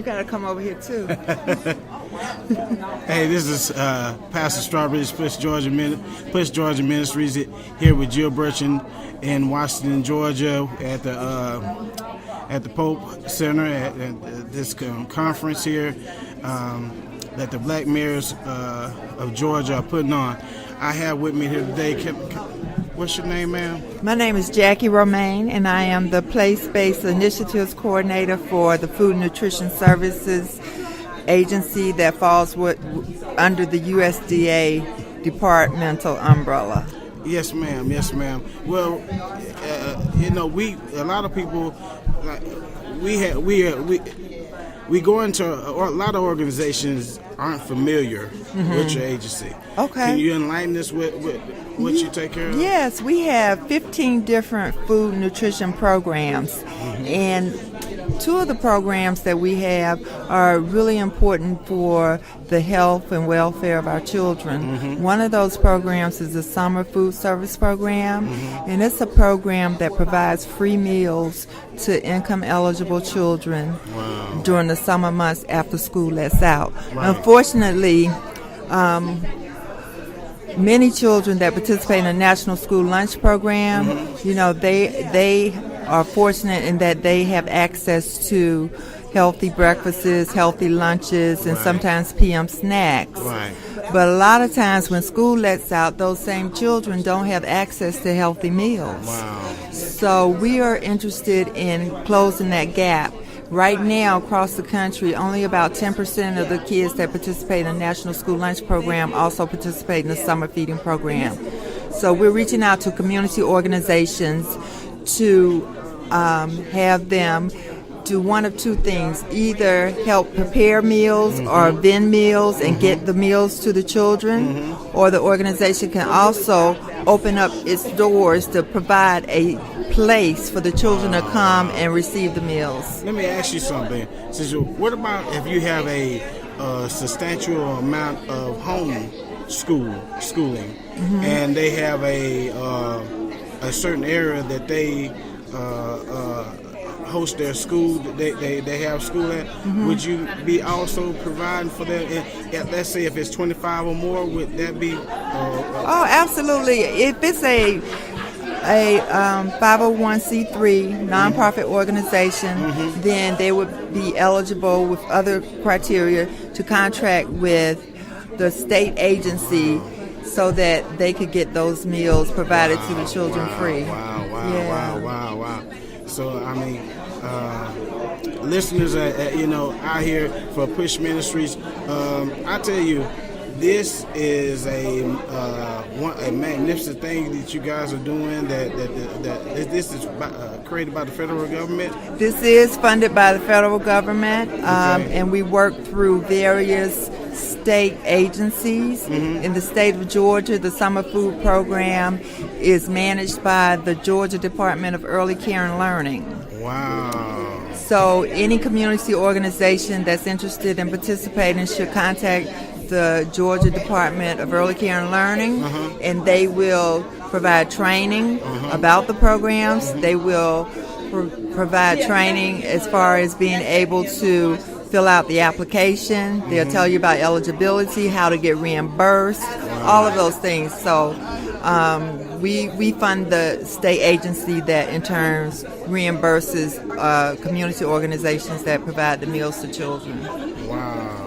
got to come over here too. Hey, this is Pastor Strawberry's P.U.S.H. Georgia Ministries here with Jill Burchin in Washington, Georgia, at the Pope Center at this conference here that the Black Mayors of Georgia are putting on. I have with me here today. What's your name, ma'am? My name is Jackie Romaine, and I am the Place-Based Initiatives Coordinator for the Food and Nutrition Services Agency that falls under the USDA departmental umbrella. Yes, ma'am. Yes, ma'am. Well, a lot of people, we go into a lot of organizations aren't familiar with your agency. Okay. Can you enlighten us with what you take care of? Yes, we have 15 different food and nutrition programs, and two of the programs that we have are really important for the health and welfare of our children. One of those programs is the Summer Food Service Program, and it's a program that provides free meals to income-eligible children during the summer months after school lets out. Right. Unfortunately, many children that participate in the National School Lunch Program, they are fortunate in that they have access to healthy breakfasts, healthy lunches, and sometimes PM snacks. Right. But a lot of times when school lets out, those same children don't have access to healthy meals. Wow. So we are interested in closing that gap. Right now, across the country, only about 10% of the kids that participate in the National School Lunch Program also participate in the summer feeding program. So we're reaching out to community organizations to have them do one of two things: either help prepare meals or vend meals and get the meals to the children, or the organization can also open up its doors to provide a place for the children to come and receive the meals. Let me ask you something. What about if you have a substantial amount of home schooling, and they have a certain area that they host their school, they have school at? Would you be also providing for that? And let's say if it's 25 or more, would that be? Oh, absolutely. If it's a 501c3 nonprofit organization, then they would be eligible with other criteria to contract with the state agency so that they could get those meals provided to the children free. Wow. So, I mean, listeners, out here for P.U.S.H. Ministries, I tell you, this is a magnificent thing that you guys are doing. That this is created by the federal government. This is funded by the federal government, and we work through various state agencies. In the state of Georgia, the summer food program is managed by the Georgia Department of Early Care and Learning. Wow. So any community organization that's interested in participating should contact the Georgia Department of Early Care and Learning, and they will provide training about the programs. They will provide training as far as being able to fill out the application. They'll tell you about eligibility, how to get reimbursed, all of those things. So we fund the state agency that in turn reimburses community organizations that provide the meals to children. Wow.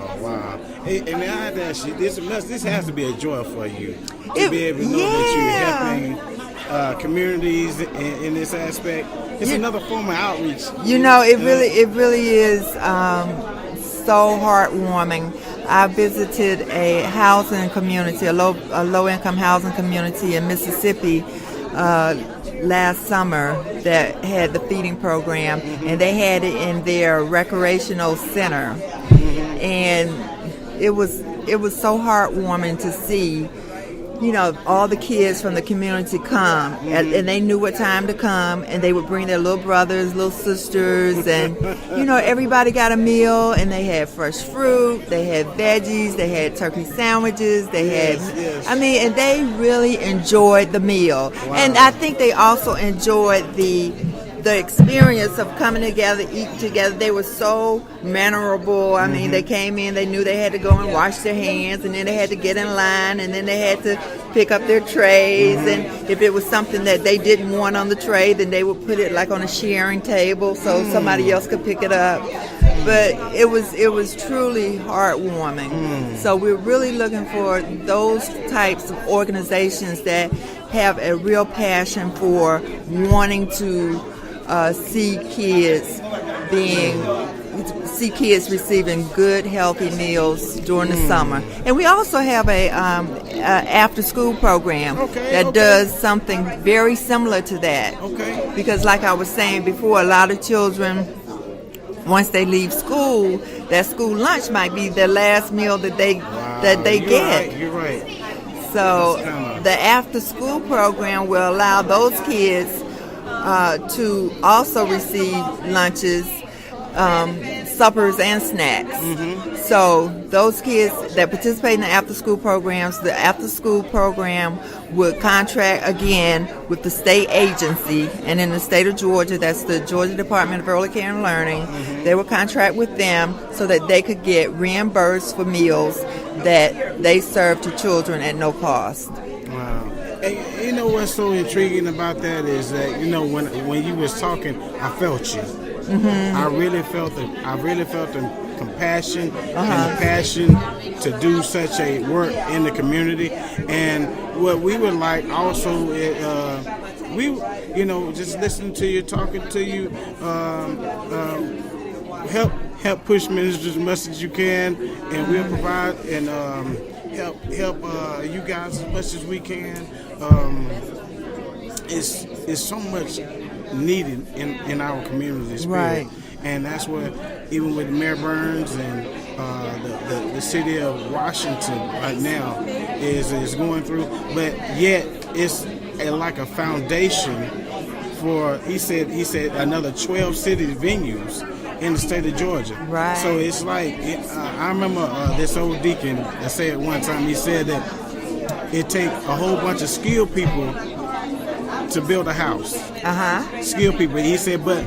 Hey, and I have to ask you, this has to be a joy for you to be able to know that you're helping communities in this aspect. It's another form of outreach. It really is so heartwarming. I visited a housing community, a low-income housing community in Mississippi last summer that had the feeding program, and they had it in their recreational center, and it was so heartwarming to see, all the kids from the community come, and they knew what time to come, and they would bring their little brothers, little sisters, and, everybody got a meal, and they had fresh fruit, they had veggies, they had turkey sandwiches, they had, and they really enjoyed the meal. Wow. And I think they also enjoyed the the experience of coming together, eating together, they were so mannerable. I mean, they came in, they knew they had to go and wash their hands, and then they had to get in line, and then they had to pick up their trays. And if it was something that they didn't want on the tray, then they would put it like on a sharing table so somebody else could pick it up. But it was truly heartwarming. So we're really looking for those types of organizations that have a real passion for wanting to see kids receiving good, healthy meals during the summer. And we also have a after-school program that does something very similar to that. Because like I was saying before, a lot of children, once they leave school, that school lunch might be their last meal that they get. You're right. So the after-school program will allow those kids to also receive lunches, suppers, and snacks. So those kids that participate in the after-school programs, the after-school program would contract again with the state agency, and in the state of Georgia, that's the Georgia Department of Early Care and Learning. They would contract with them so that they could get reimbursed for meals that they serve to children at no cost. Wow. And you know what's so intriguing about that is that, you know, when you was talking, I felt you. I really felt the compassion and the passion to do such a work in the community. And what we would like also, just listening to you, talking to you, help push ministers as much as you can, and we'll provide and help you guys as much as we can. It's so much needed in our communities, right? And that's what, even with Mayor Burns and the city of Washington right now is going through, but yet it's like a foundation for, he said another 12 city venues in the state of Georgia. Right. So it's like, I remember this old deacon that said one time, he said that it takes a whole bunch of skilled people to build a house. Skilled people. He said, but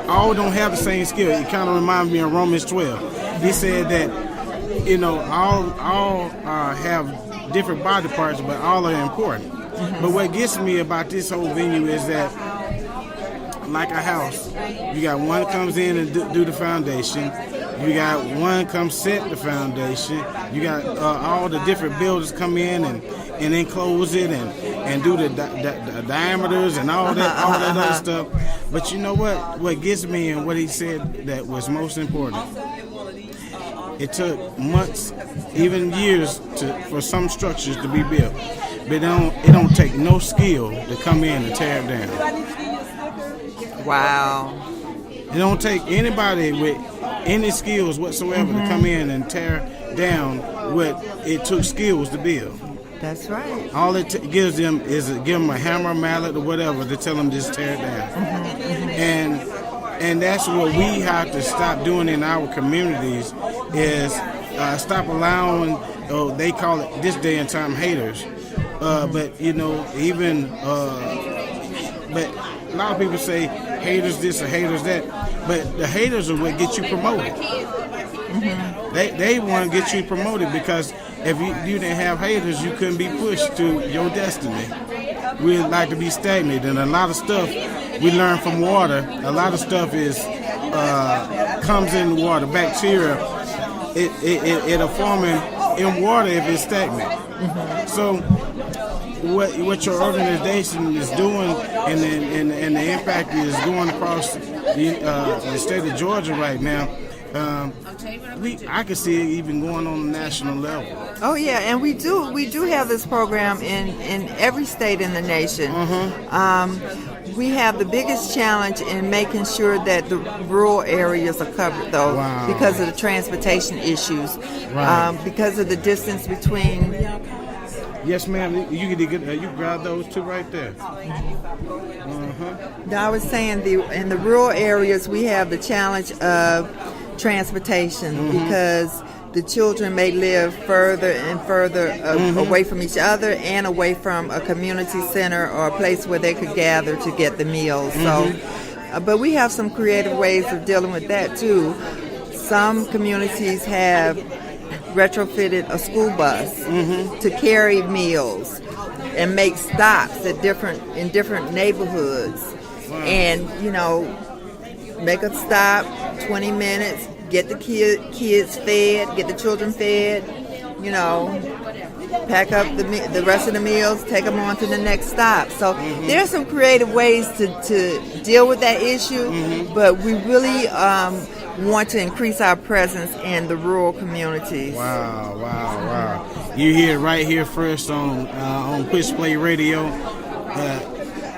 all don't have the same skill. It kind of reminds me of Romans 12. He said that, you know, all have different body parts, but all are important. But what gets me about this whole venue is that, like a house, you got one comes in and do the foundation. You got one come set the foundation. You got all the different builders come in and enclose it and do the diameters and all that other stuff. But you know what? What gets me and what he said that was most important, it took months, even years, for some structures to be built. But it don't take no skill to come in and tear it down. Wow. It don't take anybody with any skills whatsoever to come in and tear down what it took skills to build. That's right. All it gives them is give them a hammer, mallet, or whatever to tell them just tear it down. And that's what we have to stop doing in our communities is stop allowing, they call it this day and time haters. But, you know, even, but a lot of people say haters this or haters that, but the haters are what get you promoted. They want to get you promoted because if you didn't have haters, you couldn't be pushed to your destiny. We'd like to be stagnant, and a lot of stuff we learn from water. A lot of stuff comes in the water. Bacteria, it'll form in water if it's stagnant. So what your organization is doing and the impact is going across the state of Georgia right now, I can see it even going on the national level. Oh yeah, and we do have this program in every state in the nation. We have the biggest challenge in making sure that the rural areas are covered, though, because of the transportation issues, because of the distance between. Yes, ma'am. You grab those two right there. Now, I was saying in the rural areas we have the challenge of transportation because the children may live further and further away from each other and away from a community center or a place where they could gather to get the meals. So But we have some creative ways of dealing with that too. Some communities have retrofitted a school bus to carry meals and make stops at in different neighborhoods. And, make a stop, 20 minutes, get the kids fed, get the children fed, pack up the rest of the meals, take them on to the next stop. So there's some creative ways to deal with that issue, but we really want to increase our presence in the rural communities. Wow. You hear it right here first on Push Play Radio.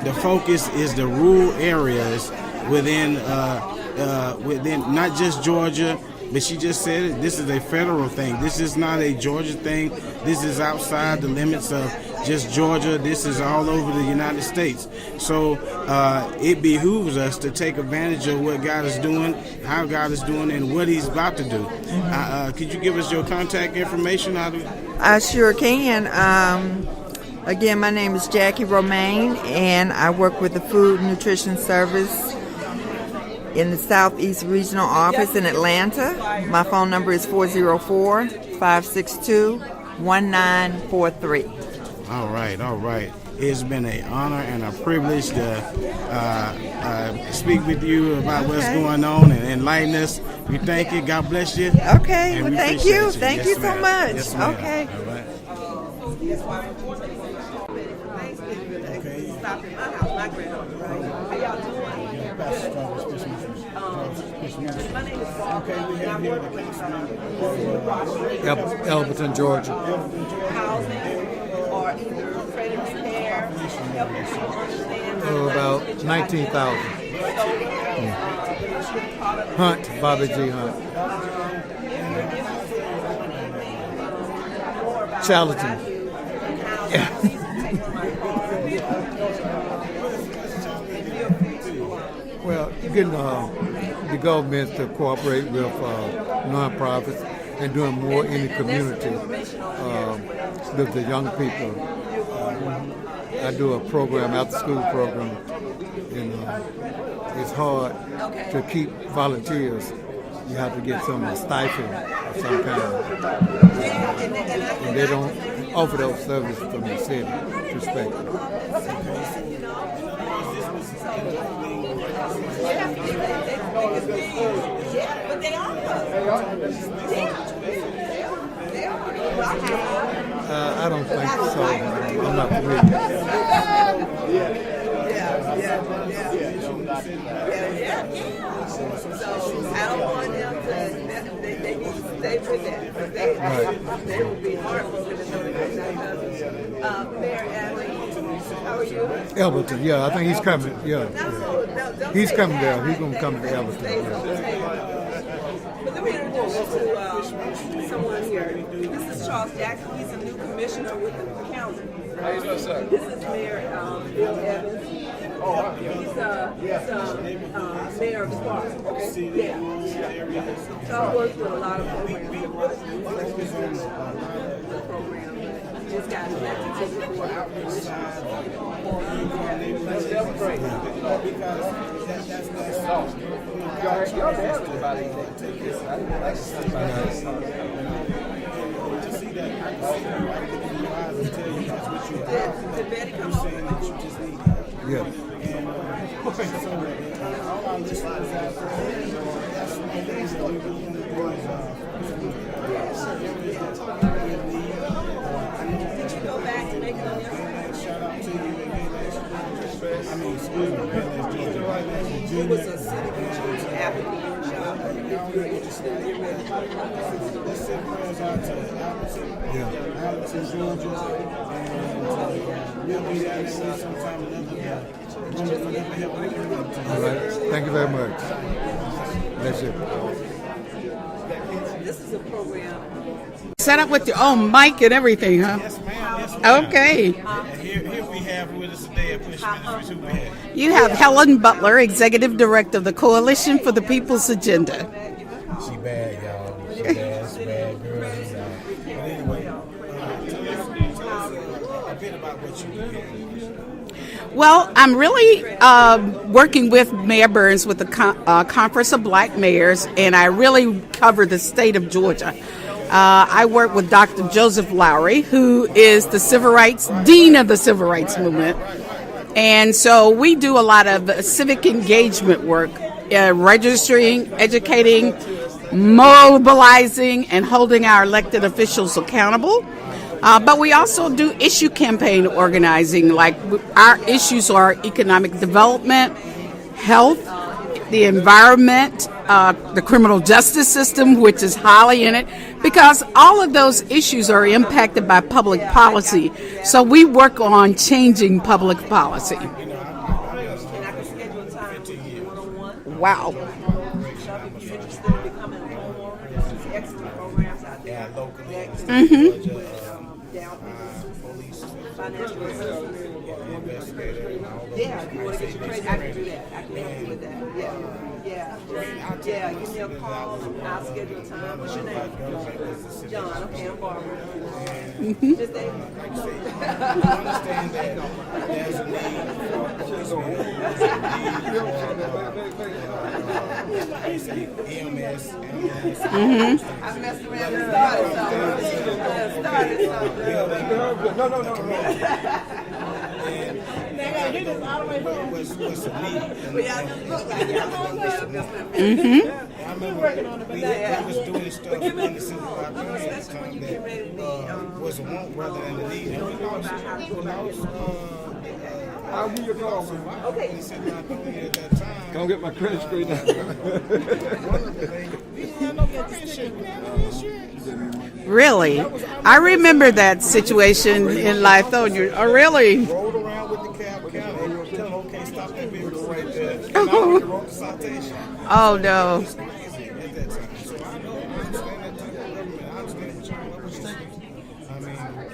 The focus is the rural areas within not just Georgia, but she just said it. This is a federal thing. This is not a Georgia thing. This is outside the limits of just Georgia. This is all over the United States. So it behooves us to take advantage of what God is doing, how God is doing, and what He's about to do. Could you give us your contact information? I sure can. Again, my name is Jackie Romaine, and I work with the Food and Nutrition Service in the Southeast Regional Office in Atlanta. My phone number is 404-562-1943. All right. It's been an honor and a privilege to speak with you about what's going on and enlighten us. We thank you. God bless you. Okay. Well, thank you. Thank you so much. Yes, ma'am. Okay. All right. Elberton, Georgia. About 19,000. Hunt, Bobby G. Hunt. Charlton. Well, getting the government to cooperate with nonprofits and doing more in the community with the young people. I do a program, after school program, and it's hard to keep volunteers. You have to get some stipend of some kind, and they don't offer those services from the city perspective. I don't think so. I'm not familiar. I don't want them to. They need to stay with that. They will be heartbroken to know that they're not cousins. Mayor Adley, how are you? Elberton, yeah, I think he's coming. Yeah. He's coming there. He's going to come to Elberton. Yeah. But let me introduce you to someone here. This is Charles Jackson. He's a new commissioner with the county. This is Mayor Bill Evans. He's mayor of Sparks. Yeah. So I worked with a lot of programs. Just got elected to the board outreach. Did Betty come over? Yeah. Did you go back to make it on your It was a city retreat after the workshop. If you're interested, get ready. Let's send prayers out to Alberton, Georgia, and we'll be there sometime another day. All right. Thank you very much. That's it. This is a program. Set up with your own mic and everything, huh? Yes, ma'am. Okay. Here we have with us today at Push Ministries. Who we have? You have Helen Butler, Executive Director of the Coalition for the People's Agenda. She bad, y'all. She bad. She bad girl. But anyway, tell us a bit about what you do here. Well, I'm really working with Mayor Burns with the Conference of Black Mayors, and I really cover the state of Georgia. I work with Dr. Joseph Lowry, who is the Dean of the Civil Rights Movement. And so we do a lot of civic engagement work, registering, educating, mobilizing, and holding our elected officials accountable. But we also do issue campaign organizing, like our issues are economic development, health, the environment, the criminal justice system, which is highly in it, because all of those issues are impacted by public policy. So we work on changing public policy. Wow. Mm-hmm. Yeah, you want to get your training, I can do that. I can help you with that. Yeah. Give me a call. I'll schedule a time. What's your name? John. Okay, I'm Barbara. Mm-hmm. Just David. Like you say, you understand that there's a need for policemen, there's a need for EMS, ambulance. Mm-hmm. I messed around and started something. No. What's the need? We all just look like I remember we was doing stuff in the civil rights at the time that was a want rather than a need. And we lost. I'll give you a call. Okay. At that time. Go get my credit straight now. One of the things, we didn't have no permission. We didn't have any insurance. Really? I remember that situation in Lithonia. Oh, really? Rolled around with the cab counter and tell them, okay, stop that vehicle right there. And I wrote the citation. Oh, no. It was crazy at that time. So I understand that type of government. I understand what you're saying.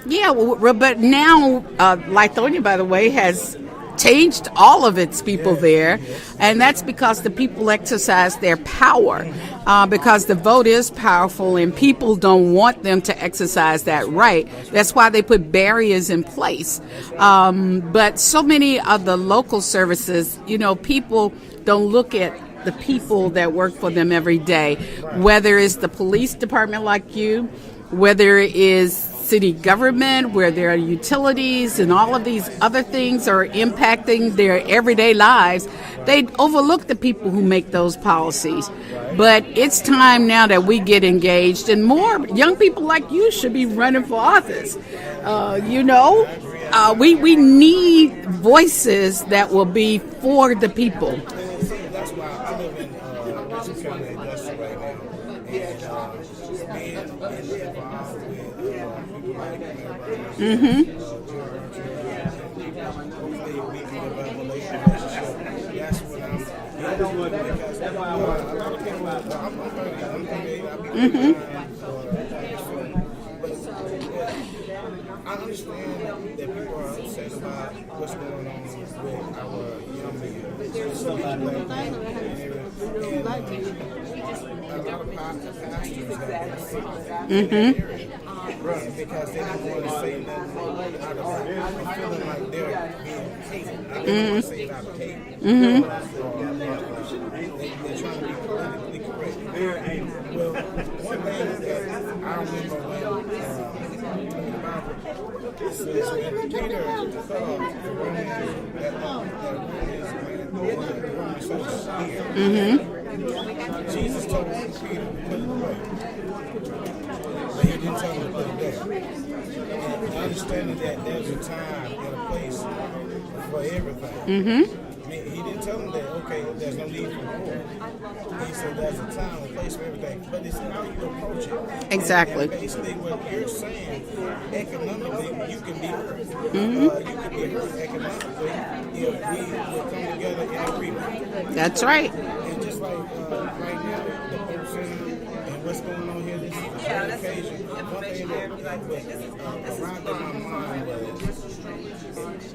Yeah, well, but now Lithonia, by the way, has changed all of its people there, and that's because the people exercise their power, because the vote is powerful and people don't want them to exercise that right. That's why they put barriers in place. But so many of the local services, people don't look at the people that work for them every day, whether it's the police department like you, whether it is city government, where there are utilities and all of these other things are impacting their everyday lives. They overlook the people who make those policies. But it's time now that we get engaged, and more young people like you should be running for office. We need voices that will be for the people. That's why I live in Richmond County Industrial right now. And being involved with people like Mm-hmm. hopefully we can develop a relationship. That's what I'm because a lot of people, I'm 38, I'll be I understand that people are upset about what's going on with our young men. A lot of pastors have been because they don't want to say nothing out of feeling like they're being hated. I don't want to say it out of hate. They're trying to be politically correct. Well, one thing that I remember when the Bible says when Peter cut off the Roman Jesus told Peter to put it away. But he didn't tell him to put it there. And understanding that there's a time and a place for everything. He didn't tell him that, okay, there's no need for war. He said there's a time and a place for everything. But it's how you approach it. Exactly. And basically what you're saying, economically, you can be hurt. You can be hurt economically if we will come together in agreement. That's right. And just like right now, the Pope Center and what's going on here, this is a great occasion. One thing that arrived in my mind was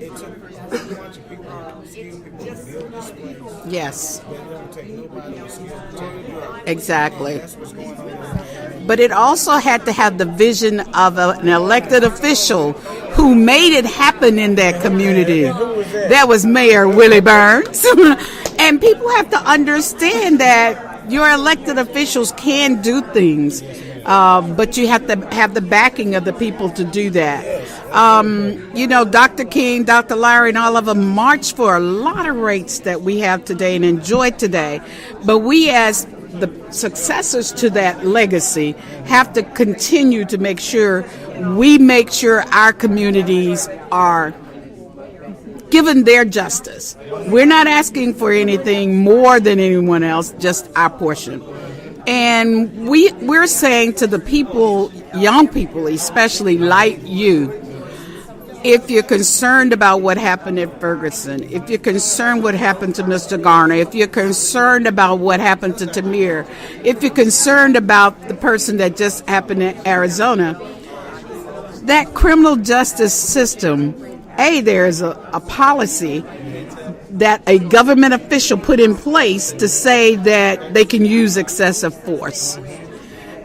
it took a bunch of people, skilled people to build this place. Yes. But it don't take nobody with skill to take it up. Exactly. That's what's going on. But it also had to have the vision of an elected official who made it happen in that community. And who was that? That was Mayor Willie Burns. And people have to understand that your elected officials can do things, but you have to have the backing of the people to do that. Dr. King, Dr. Lowry, and all of them marched for a lot of rights that we have today and enjoy today. But we, as the successors to that legacy, have to continue to make sure our communities are given their justice. We're not asking for anything more than anyone else, just our portion. And we're saying to the people, young people especially, like you, if you're concerned about what happened at Ferguson, if you're concerned what happened to Mr. Garner, if you're concerned about what happened to Tamir, if you're concerned about the person that just happened in Arizona, that criminal justice system, there is a policy that a government official put in place to say that they can use excessive force.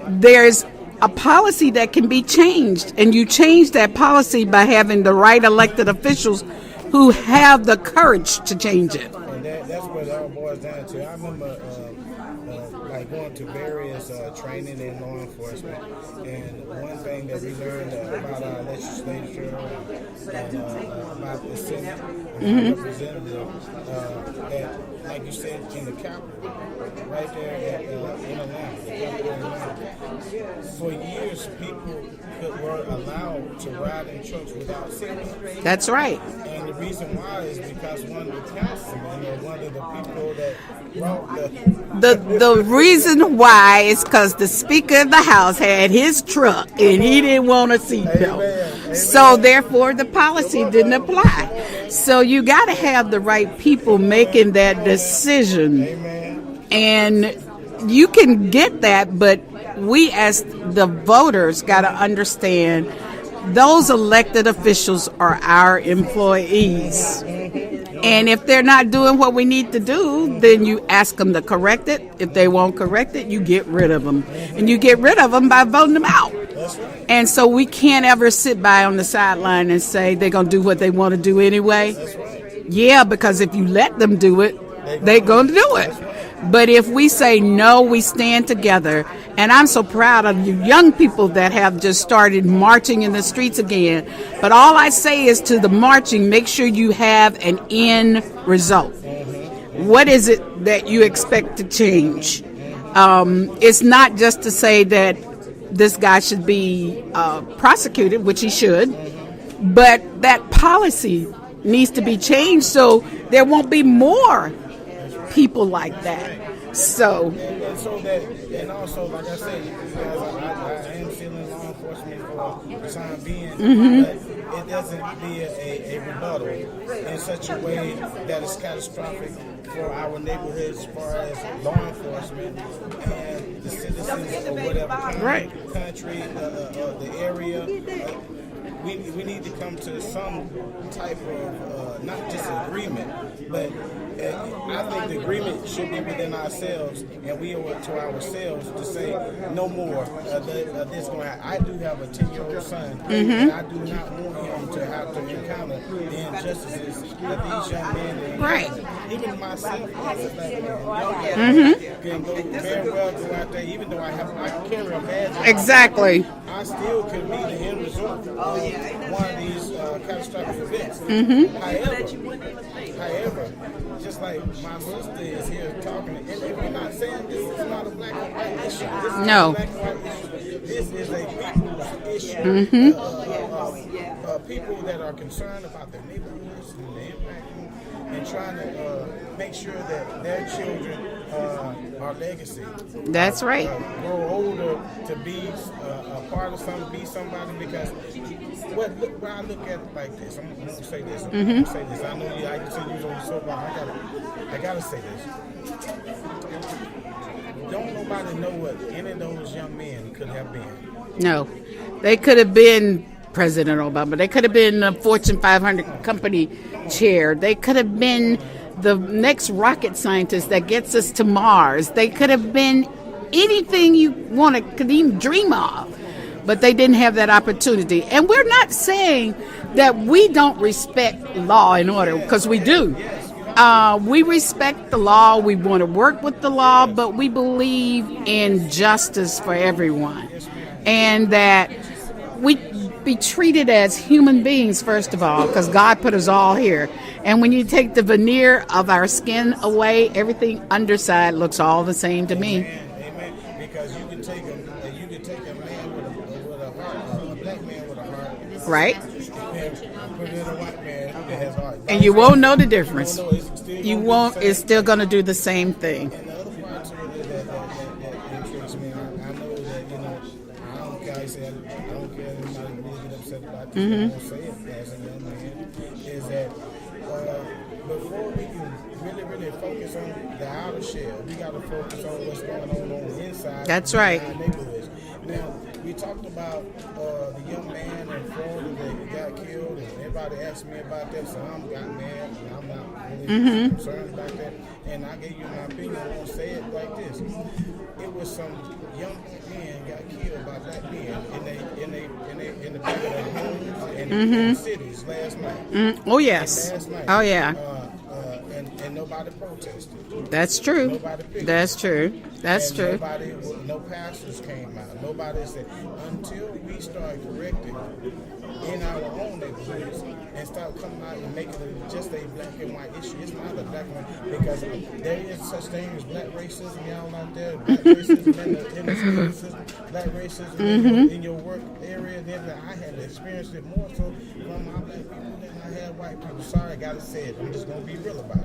There's a policy that can be changed, and you change that policy by having the right elected officials who have the courage to change it. And that's what it all boils down to. I remember going to various training in law enforcement, and one thing that we learned about our legislature and about the Senate and representative, that, like you said, in the Capitol, right there in Atlanta, for years people were allowed to ride in trucks without seatbelts. That's right. And the reason why is because one of the councilmen, or one of the people that brought the reason why is because the Speaker of the House had his truck and he didn't want a seatbelt. So therefore the policy didn't apply. So you got to have the right people making that decision. And you can get that, but we as the voters got to understand those elected officials are our employees. And if they're not doing what we need to do, then you ask them to correct it. If they won't correct it, you get rid of them. And you get rid of them by voting them out. And so we can't ever sit by on the sideline and say they're going to do what they want to do anyway. Yeah, because if you let them do it, they're going to do it. But if we say no, we stand together. And I'm so proud of you young people that have just started marching in the streets again. But all I say is to the marching, make sure you have an end result. What is it that you expect to change? It's not just to say that this guy should be prosecuted, which he should, but that policy needs to be changed so there won't be more people like that. So that, and also, like I said, I am still in law enforcement for the time being, but it doesn't be a rebuttal in such a way that is catastrophic for our neighborhoods as far as law enforcement and the citizens or whatever country, the area. We need to come to some type of, not just agreement, but I think the agreement should be within ourselves, and we owe it to ourselves to say no more this going to happen. I do have a 10-year-old son, and I do not want him to have to encounter the injustices that these young men encounter. Even myself as a black man, can go very well go out there, even though I carry a badge. Exactly. I still can be the end result of one of these catastrophic events. However, just like my sister is here talking, and we're not saying this is not a black and white issue. This is not a black and white issue. This is a people's issue. People that are concerned about their neighborhoods and the impact and trying to make sure that their children are legacy. That's right. Grow older to be a part of something, be somebody. Because when I look at it like this, I'm going to say this. I'm going to say this. I know I can see you on the soapbox. I got to say this. Don't nobody know what any of those young men could have been. No, they could have been President Obama. They could have been a Fortune 500 company chair. They could have been the next rocket scientist that gets us to Mars. They could have been anything you could even dream of. but they didn't have that opportunity. And we're not saying that we don't respect law and order, because we do. We respect the law. We want to work with the law, but we believe in justice for everyone, and that we be treated as human beings, first of all, because God put us all here. And when you take the veneer of our skin away, everything underside looks all the same to me. Amen. Because you can take a man with a heart, a black man with a heart, Right? and put it in a white man that has a heart. And you won't know the difference. You It's still going to do the same thing. And the other part to it that intrigues me, I know that, I don't care. I say I don't care if anybody really get upset about this. I won't say it as a young man. Is that before we can really focus on the outer shell, we got to focus on what's going on the inside. That's right. In our neighborhoods. Now, we talked about the young man in Florida that got killed, and everybody asked me about that, so I got mad, and I'm not really concerned about that. And I gave you my opinion. I won't say it like this. It was some young men got killed by black men in the back of their homes and in the cities last night. Oh, yes. Last night. Oh, yeah. And nobody protested. That's true. Nobody picked That's it. true. That's And true. no pastors came out. Nobody said, until we start correcting in our own neighborhoods and start coming out and making it just a black and white issue. It's not a black and white, because there is such thing as black racism, y'all out there, black racism in the school system, black racism in your work area. And everything. I had experienced it more so from my black people than I had white people. Sorry, I gotta say it. I'm just gonna be real about it.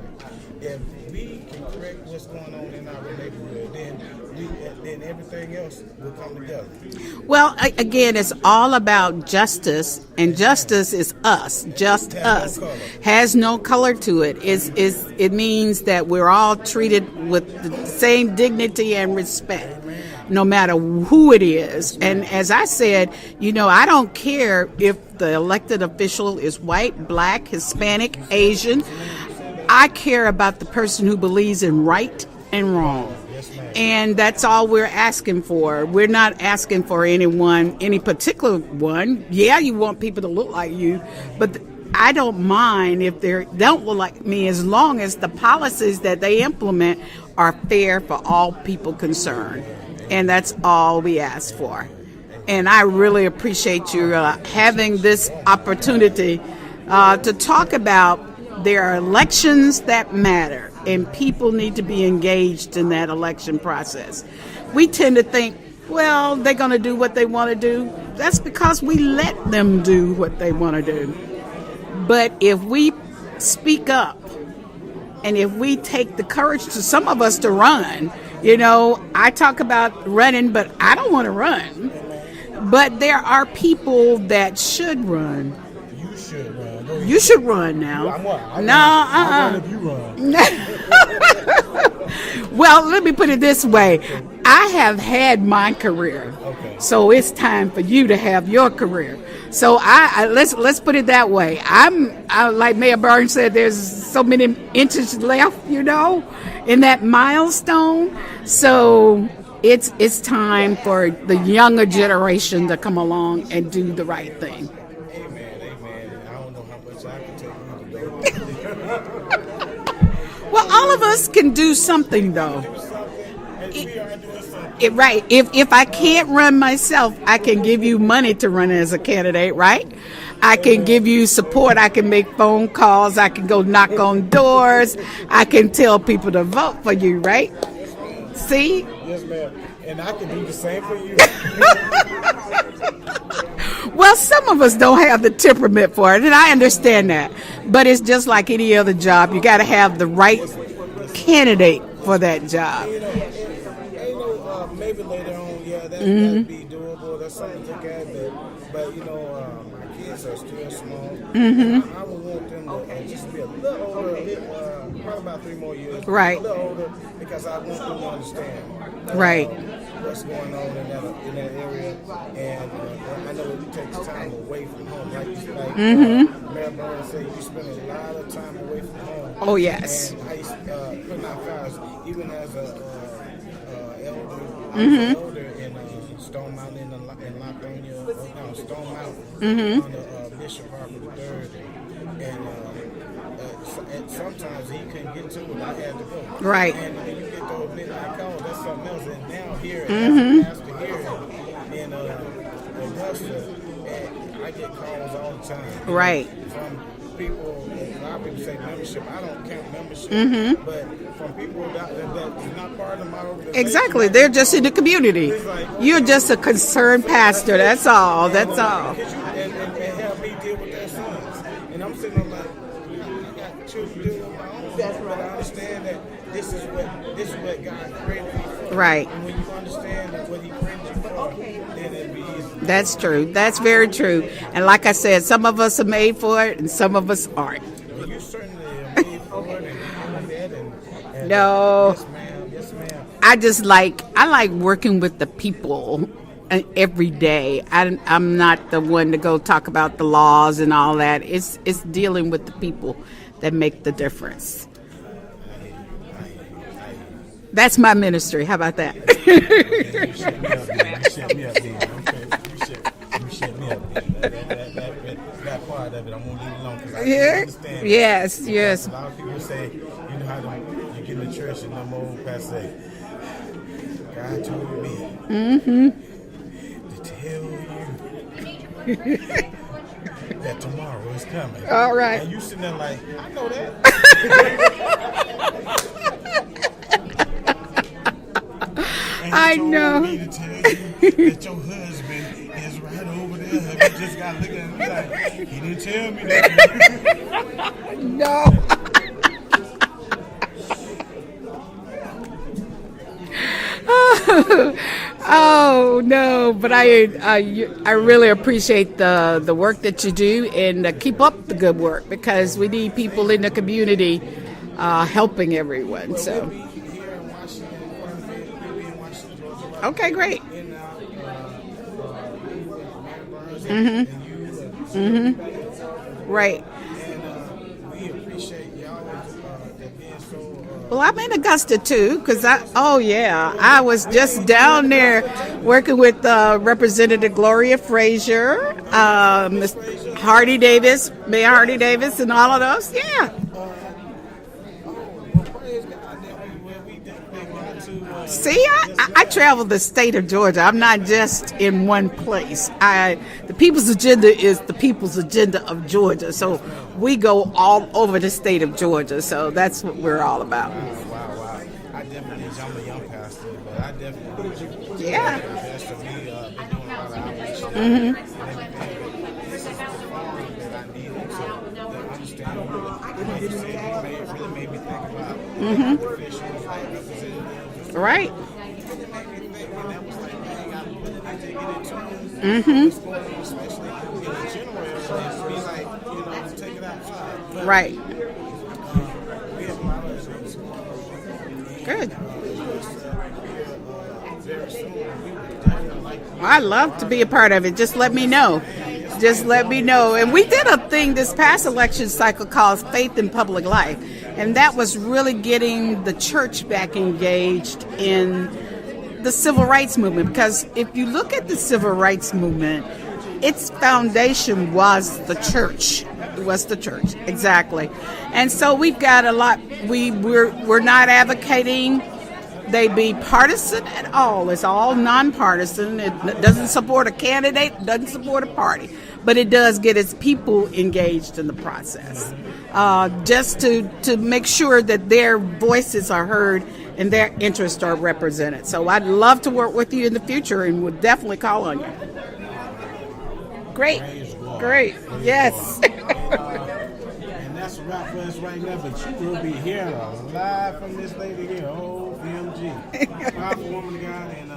If we can correct what's going on in our neighborhood, then everything else will come together. Well, again, it's all about justice, and justice is us, just us. Has no color to it. It means that we're all treated with the same dignity and respect, no matter who it is. And as I said, I don't care if the elected official is white, black, Hispanic, Asian. I care about the person who believes in right and wrong. And that's all we're asking for. We're not asking for any particular one. Yeah, you want people to look like you, but I don't mind if they don't look like me, as long as the policies that they implement are fair for all people concerned. And that's all we ask for. And I really appreciate you having this opportunity to talk about there are elections that matter, and people need to be engaged in that election process. We tend to think, well, they're going to do what they want to do. That's because we let them do what they want to do. But if we speak up, and if we take the courage to some of us to run, I talk about running, but I don't want to run. But there are people that should run. You should run. You should run now. I run if you run. Well, let me put it this way. I have had my career. Okay. So it's time for you to have your career. So let's put it that way. I like Mayor Burns said, there's so many inches left, in that milestone. So it's time for the younger generation to come along and do the right thing. Well, all of us can do something, though. Right. If I can't run myself, I can give you money to run as a candidate, right? I can give you support. I can make phone calls. I can go knock on doors. I can tell people to vote for you, right? See? Yes, ma'am. And I can do the same for you. Well, some of us don't have the temperament for it, and I understand that. But it's just like any other job. You got to have the right candidate for that job. Maybe later on, that'd be doable. That's something to look at. But my kids are still small. I would want them to just be a little older, probably about 3 more years. Right. A little older, because I want them to understand. Right. What's going on in that area, and I know it takes time away from home. Like Mayor Burns said, you spend a lot of time away from home. Oh, yes. And I used to putting out fires, even as a elder in Stone Mountain in Latonia, no, Stone Mountain on the Bishop Harper III. And sometimes he couldn't get to it. I had to go. Right. And when you get those midnight calls, that's something else. And now here, as a pastor here in Augusta, and I get calls all the time. Right. From people, a lot of people say membership. I don't count membership, but from people that's not part of my organization. Exactly. They're just in the community. You're just a concerned pastor. That's all. That's all. And help me deal with their sons. And I'm sitting there like, I got children to deal with my own. But I understand that this is what God created me for. Right. And when you understand what He created you for, then it'll be easy. That's true. That's very true. And like I said, some of us are made for it and some of us aren't. Well, you certainly are made for it and that and No. Yes, ma'am. I like working with the people every day. I'm not the one to go talk about the laws and all that. It's dealing with the people that make the difference. That's my ministry. How about that? You shut me up, then. You shut me up, then. Okay. You shut me up, then. That part of it, I'm going to leave it alone because I can't understand it. Yes. A lot of people say, you know how you get in the church and them old pastors say, God told me to tell you that tomorrow is coming. All right. And you sitting there like, I know that. I know. Me to tell you that your husband is right over there. You just got to look at me like, he didn't tell me that. No. Oh no, but I really appreciate the work that you do and keep up the good work because we need people in the community helping everyone. So. Okay, great. Right. Well, I'm in Augusta too, because I was just down there working with Representative Gloria Frazier, Ms. Hardy Davis, Mayor Hardy Davis, and all of those. Yeah. See, I travel the state of Georgia. I'm not just in one place. The people's agenda is the people's agenda of Georgia. So we go all over the state of Georgia. So that's what we're all about. Wow. I definitely need you. I'm a young pastor, but I definitely need you. Yeah. Best of me, been doing a lot of outreach. And this is the forum that I needed to understand. Like you said, it really made me think about officials, like representatives. Right. Right. Good. I'd love to be a part of it. Just let me know. Just let me know. And we did a thing this past election cycle called Faith in Public Life. And that was really getting the church back engaged in the civil rights movement. Because if you look at the civil rights movement, its foundation was the church. It was the church, exactly. And so we've got a lot. We're not advocating they be partisan at all. It's all nonpartisan. It doesn't support a candidate, doesn't support a party, but it does get its people engaged in the process, just to make sure that their voices are heard and their interests are represented. So I'd love to work with you in the future, and would definitely call on you. Great. Yes. And that's a wrap for us right now, but you will be hearing live from this lady here, OMG. Powerful woman of God, and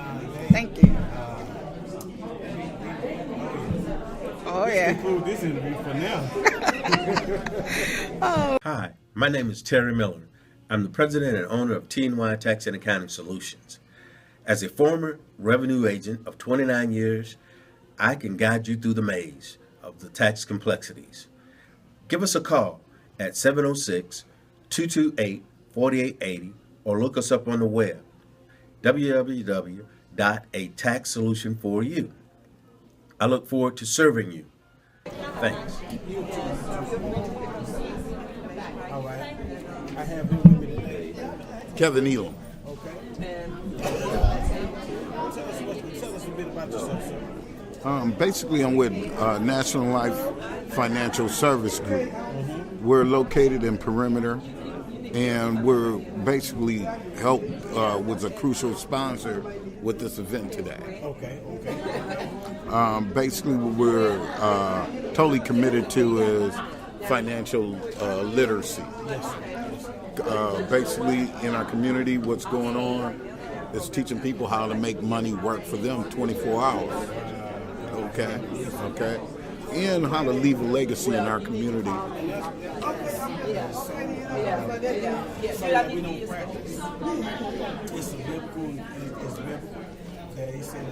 thank you. Oh, yeah. Conclude this interview for now. Hi, my name is Terry Miller. I'm the president and owner of T&Y Tax and Accounting Solutions. As a former revenue agent of 29 years, I can guide you through the maze of the tax complexities. Give us a call at 706-228-4880 or look us up on the web, www.tnytax.com. dot a tax solution for you. I look forward to serving you. Thanks. All right. I have him with me today. Kevin Elam. Okay. Tell us a bit about yourself, sir. Basically, I'm with National Life Financial Service Group. We're located in Perimeter, and we're basically helped was a crucial sponsor with this event today. Okay. Basically, what we're totally committed to is financial literacy. Basically, in our community, what's going on is teaching people how to make money work for them 24 hours. Okay, and how to leave a legacy in our community. So that we don't practice. It's biblical. That he said a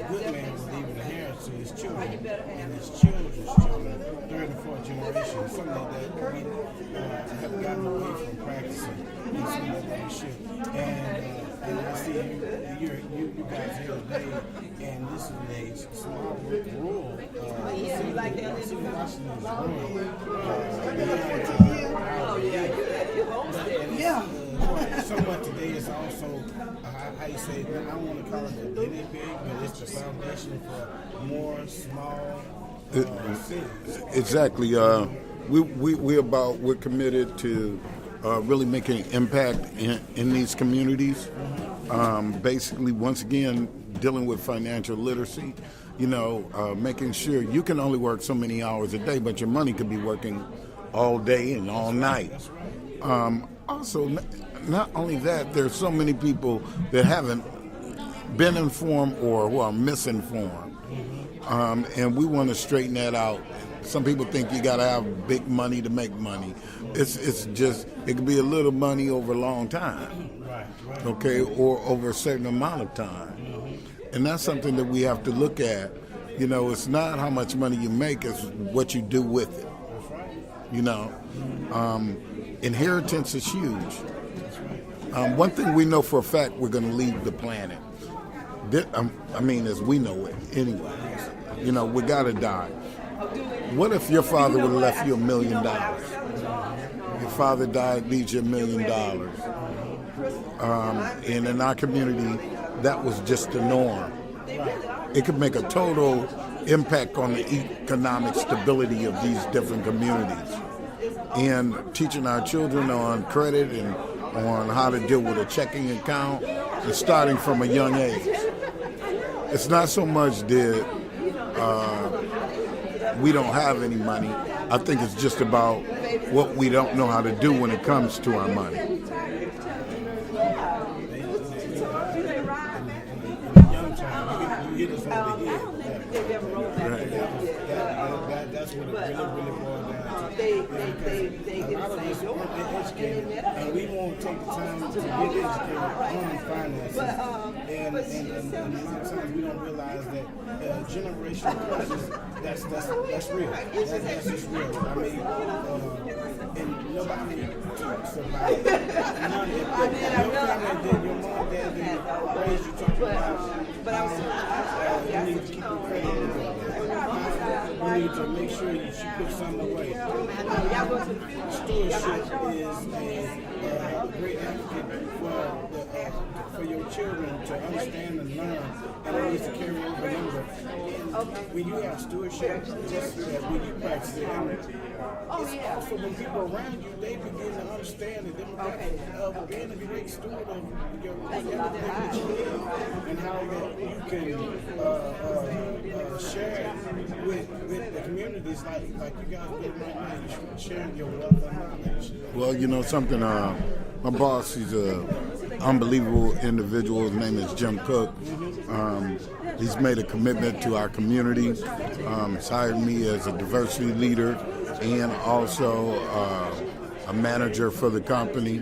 good man will leave an inheritance to his children and his children's children, third and fourth generation. Something that we have gotten away from practicing, and something that we should. And I see you guys here today, and this is a small rural. Somewhat today is also, how you say, I don't want to call it a guinea pig, but it's the foundation for more small cities. Exactly. We're committed to really making an impact in these communities. Basically, once again, dealing with financial literacy. Making sure you can only work so many hours a day, but your money could be working all day and all night. Also, not only that, there's so many people that haven't been informed or who are misinformed. And we want to straighten that out. Some people think you got to have big money to make money. It's just, it could be a little money over a long time, okay, or over a certain amount of time. And that's something that we have to look at. It's not how much money you make, it's what you do with it. Inheritance is huge. One thing we know for a fact, we're going to leave the planet. As we know it anyway. We got to die. What if your father would have left you $1 million? Your father died, leaves you $1 million. And in our community, that was just the norm. It could make a total impact on the economic stability of these different communities. And teaching our children on credit and on how to deal with a checking account, and starting from a young age. It's not so much that we don't have any money. I think it's just about what we don't know how to do when it comes to our money. That's what it really boils down to. A lot of us aren't educated, and we won't take the time to get educated on finances. And a lot of times we don't realize that generational curses, that's real. That's just real. And nobody talks about it. Your family did, your mom, dad did, raised you talking about you need to keep your credit together. You need to make sure you put something away. Stewardship is a great advocate for your children to understand and learn, and it needs to carry over. Remember, when you have stewardship, just when you practice it, it's also when people around you, they begin to understand the demographic of being a great steward of your everything that you live, and how that you can share with the communities like you guys did right now. You should share your wealth and knowledge. Well, something, my boss, he's an unbelievable individual. His name is Jim Cook. He's made a commitment to our community. He's hired me as a diversity leader and also a manager for the company.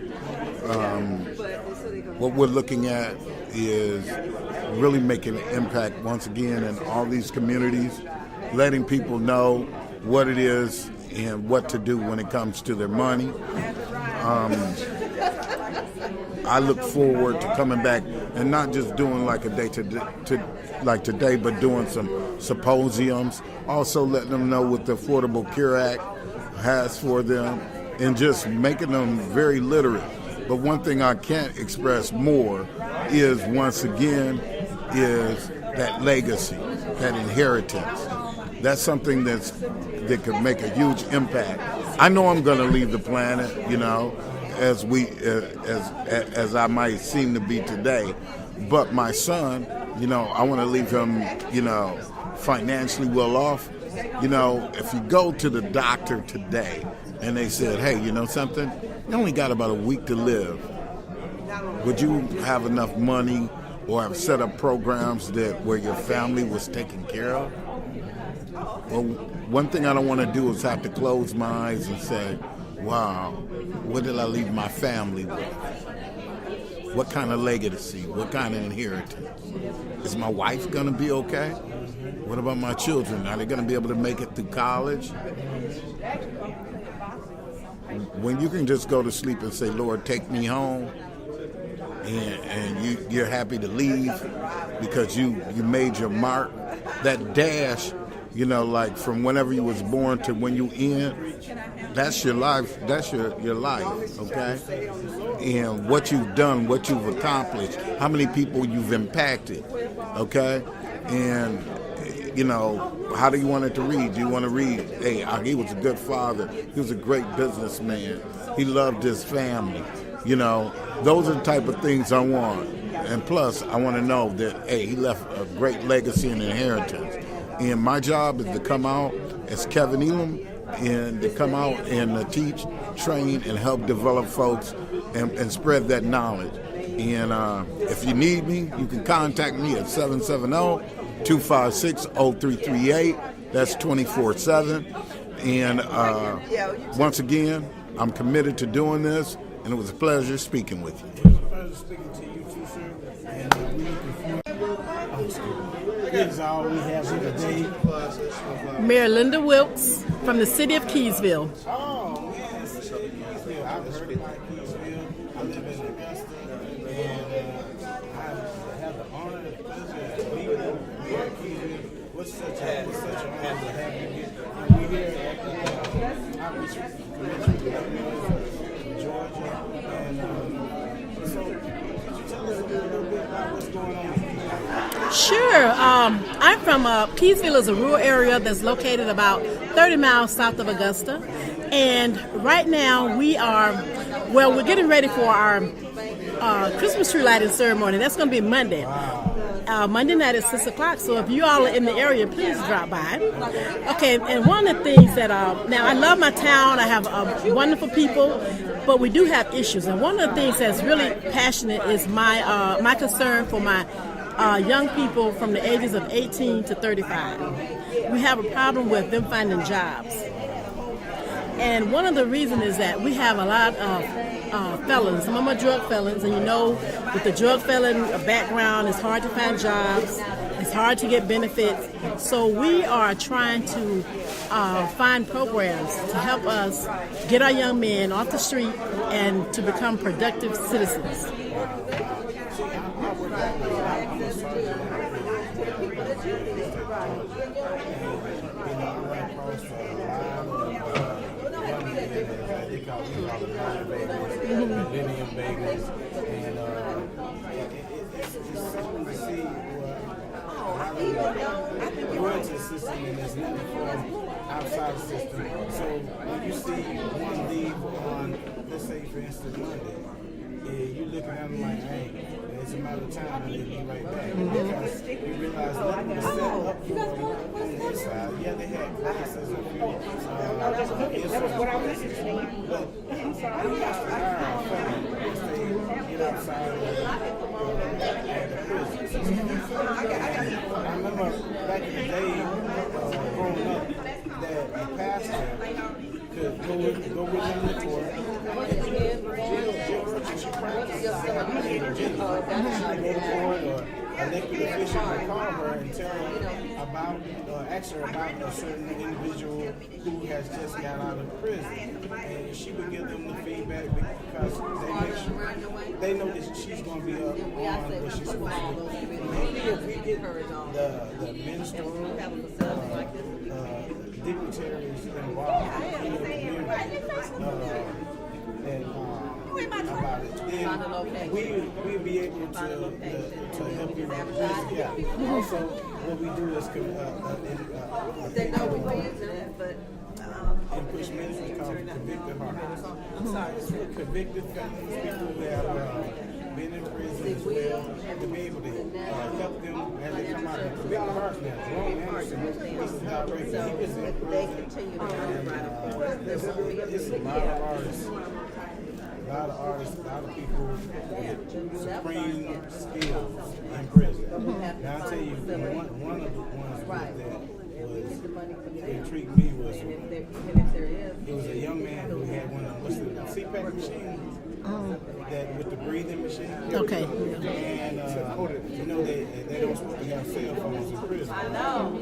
What we're looking at is really making an impact once again in all these communities, letting people know what it is and what to do when it comes to their money. I look forward to coming back and not just doing like a day like today, but doing some symposiums. Also letting them know what the Affordable Care Act has for them, and just making them very literate. But one thing I can't express more is, once again, is that legacy, that inheritance. That's something that could make a huge impact. I know I'm going to leave the planet, as I might seem to be today. But my son, I want to leave him, financially well off. If you go to the doctor today and they said, hey, something, you only got about a week to live, would you have enough money or have set up programs where your family was taken care of? Well, one thing I don't want to do is have to close my eyes and say, wow, what did I leave my family with? What kind of legacy? What kind of inheritance? Is my wife going to be okay? What about my children? Are they going to be able to make it through college? When you can just go to sleep and say, Lord, take me home, and you're happy to leave because you made your mark, that dash, like from whenever you was born to when you end, that's your life. That's your life, okay? And what you've done, what you've accomplished, how many people you've impacted, okay? And, how do you want it to read? Do you want to read, hey, he was a good father. He was a great businessman. He loved his family. Those are the type of things I want. And plus, I want to know that, hey, he left a great legacy and inheritance. And my job is to come out as Kevin Elam and to come out and teach, train, and help develop folks and spread that knowledge. And if you need me, you can contact me at 770-256-0338. That's 24/7. And once again, I'm committed to doing this, and it was a pleasure speaking with you. It was a pleasure speaking to you too, sir. And we This is all we have here today. Mayor Linda Wilkes from the city of Keysville. Oh, man, Keysville. I've heard about Keysville. I live in Augusta, and I have the honor and pleasure of meeting you here at Keysville. What's such an honor to have you here. And we're here at the Outreach Convention in Georgia. And so, could you tell us a little bit about what's going on here? Sure. I'm from Keysville is a rural area that's located about 30 miles south of Augusta. And right now we're getting ready for our Christmas tree lighting ceremony. That's going to be Monday. Monday night at 6 o'clock. So if you all are in the area, please drop by. Okay, and one of the things that, now I love my town. I have wonderful people, but we do have issues. And one of the things that's really passionate is my concern for my young people from the ages of 18 to 35. We have a problem with them finding jobs. And one of the reasons is that we have a lot of felons. Some of them are drug felons, and with the drug felon background, it's hard to find jobs. It's hard to get benefits. So we are trying to find programs to help us get our young men off the street and to become productive citizens. Millennium babies, and it's something to see how the royalty system is nothing from outside the system. So when you see one leave on, let's say for instance Monday, you looking at them like, hey, it's a matter of time and they'll be right back. Because you realize nothing was set up for them on this side. Yeah, they had classes and but we have to hire our family once they get outside of the prison system. I remember back in the day, growing up, that the pastor could go with them to court. Jail practice. She go to court or elected official will call her and tell her about, ask her about a certain individual who has just got out of prison. And she would give them the feedback because they know that she's going to be up on what she's supposed to do. Maybe if we get the ministerial dignitaries involved in the community about it, then we'll be able to help you bridge the gap. Also, what we do is in P.U.S.H ministry called Convicted Hearts. Convicted felons, people who have been in prison as well, to be able to help them as they come out of Convicted Hearts now. Jerome Anderson, this is how great he was in prison. It's a lot of artists, a lot of people with supreme skills in prison. Now I'll tell you, one of the ones that intrigued me was it was a young man who had one of the CPAP machines. That with the breathing machine. Okay. And they don't supposed to have cell phones in prison. I know.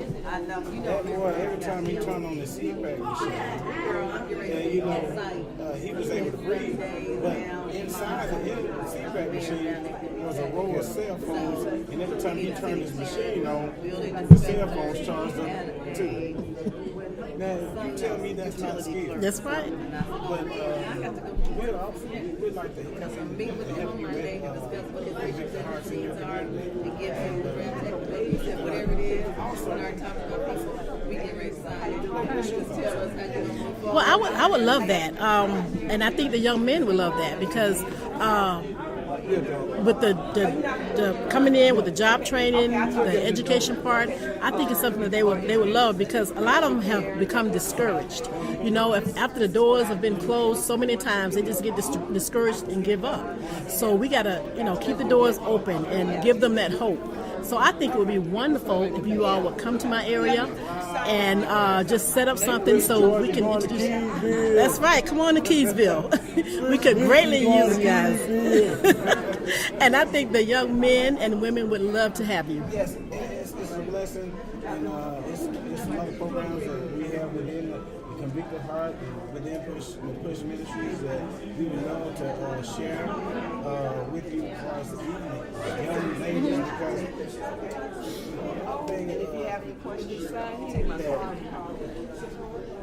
That boy, every time he turned on the CPAP machine, he was able to breathe. But inside the CPAP machine was a row of cell phones, and every time he turned his machine on, the cell phones charged up too. Now, you tell me that's not a skill. That's right. But we'd like to help you with Convicted Hearts in your community. Whatever it is, Well, I would love that, and I think the young men would love that because with the coming in with the job training, the education part, I think it's something that they would love because a lot of them have become discouraged. You know, if after the doors have been closed so many times, they just get discouraged and give up. So we gotta, keep the doors open and give them that hope. So I think it would be wonderful if you all would come to my area and just set up something so we can introduce you. That's right. Come on to Keysville. We could greatly use you guys. And I think the young men and women would love to have you. Yes, it's a blessing. And it's some other programs that we have within the Convicted Heart and within P.U.S.H Ministries that we would love to share with you as far as the evening. Young ladies, because If you have any questions,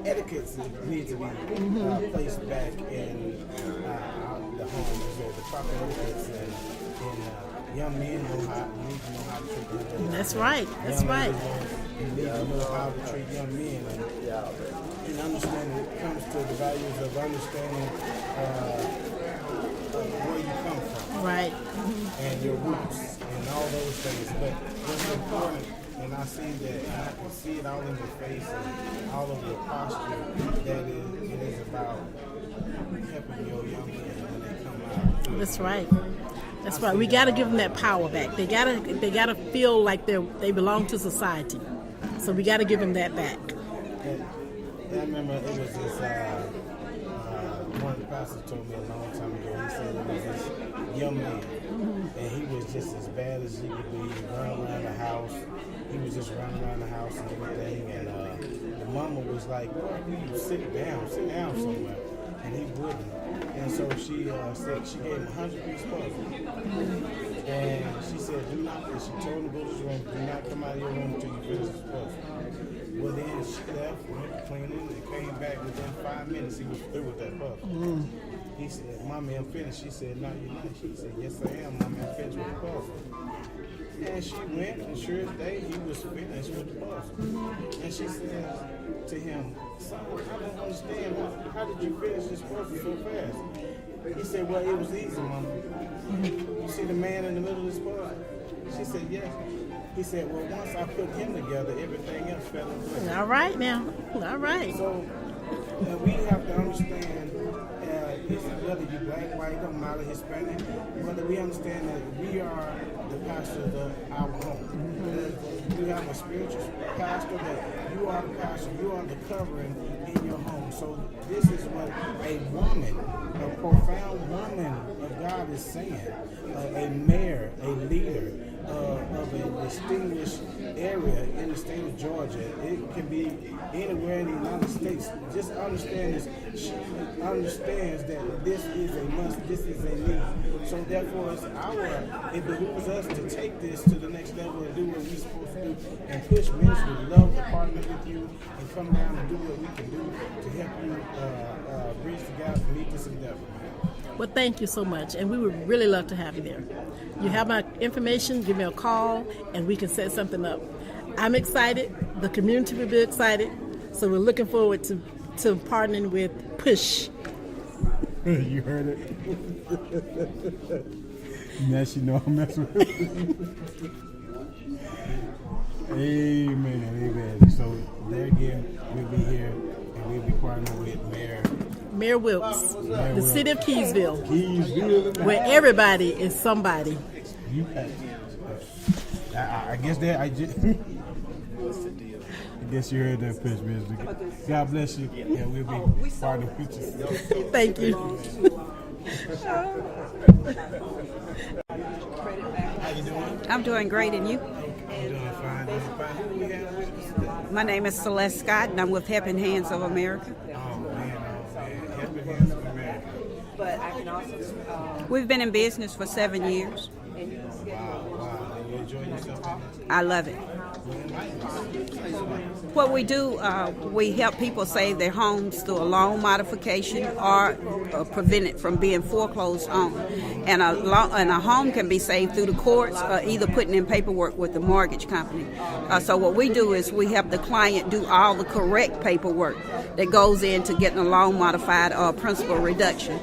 etiquettes need to be placed back in the homes, or the proper etiquettes, and young men need to know how to treat them. That's right. That's right. You need to know how to treat young men, and understand when it comes to the values of understanding where you come from, Right. and your roots, and all those things. But what's important, and I see that, and I can see it all in your face and all of your posture, that it is about helping your young men when they come out. That's right. That's right. We got to give them that power back. They gotta feel like they belong to society. So we got to give them that back. I remember it was this, one of the pastors told me a long time ago, he said it was this young man, and he was just as bad as he could be. He run around the house. He was just running around the house and everything, and the mama was like, "You sit down somewhere," and he wouldn't. And so she said she gave him 100-piece puzzle. And she said, do not, and she told him to go to his room, do not come out of your room until you finish this puzzle. Well, then she left, went cleaning, and came back within 5 minutes. He was through with that puzzle. He said, Mommy, I'm finished. She said, no, you're not. She said, yes, I am, Mommy, I'm finished with the puzzle. And she went, and sure as day, he was finished with the puzzle. And she said to him, son, I don't understand. How did you finish this puzzle so fast? He said, well, it was easy, Mama. You see the man in the middle of this puzzle? She said, yes. He said, well, once I put him together, everything else fell into place. All right now. All right. So we have to understand, whether you're black, white, don't matter, Hispanic, whether we understand that we are the pastors of our home. You have a spiritual pastor, but you are the pastor, you are the covering in your home. So this is what a woman, a profound woman of God is saying, a mayor, a leader, of a distinguished area in the state of Georgia. It can be anywhere in the United States. Just understands that this is a must, this is a need. So therefore, it behooves us to take this to the next level and do what we're supposed to do and push ministry. We love to partner with you and come down and do what we can do to help you bridge the gap and meet this endeavor. Well, thank you so much, and we would really love to have you there. You have my information, give me a call, and we can set something up. I'm excited, the community will be excited, so we're looking forward to partnering with P.U.S.H. You heard it? Now she know I'm messing with her. Amen. So there again, we'll be here, and we'll be partnering with Mayor Wilkes, the city of Keysville, where everybody is somebody. I guess you heard that pitch, Mr. God bless you. Yeah, we'll be partnering with you. Thank you. How you doing? I'm doing great, and you? I'm doing fine. Who do we have with us today? My name is Celeste Scott, and I'm with Helping Hands of America. Oh, man. Helping Hands of America. We've been in business for 7 years. Wow. You enjoying yourself? I love it. What we do, we help people save their homes through a loan modification or prevent it from being foreclosed on. And a home can be saved through the courts or either putting in paperwork with the mortgage company. So what we do is we help the client do all the correct paperwork that goes into getting a loan modified or a principal reduction.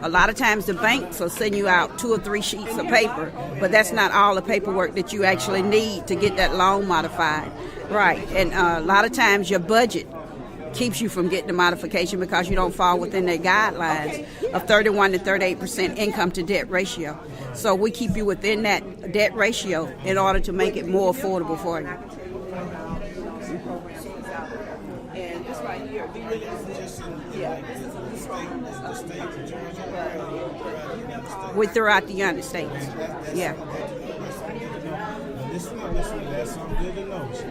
A lot of times the banks will send you out 2 or 3 sheets of paper, but that's not all the paperwork that you actually need to get that loan modified. Right, and a lot of times your budget keeps you from getting the modification because you don't fall within their guidelines of 31 to 38% income to debt ratio. So we keep you within that debt ratio in order to make it more affordable for you. And this right here, We're throughout the United States. Yeah. Listen, that's something good to know. She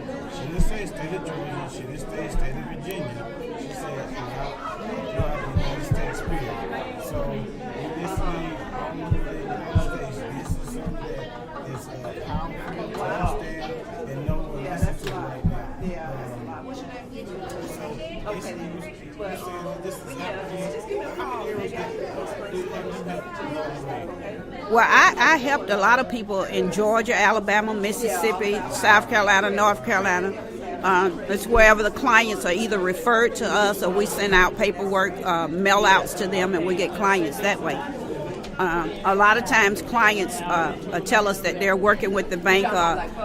didn't say state of Georgia, she didn't say state of Virginia. She said throughout the United States period. So in this thing, all over the United States, this is something that is powerful to understand and know and listen to right now. So basically, you're saying that this is happening. How many areas do you have? Well, I helped a lot of people in Georgia, Alabama, Mississippi, South Carolina, North Carolina. It's wherever the clients are either referred to us or we send out paperwork, mail outs to them, and we get clients that way. A lot of times clients tell us that they're working with the bank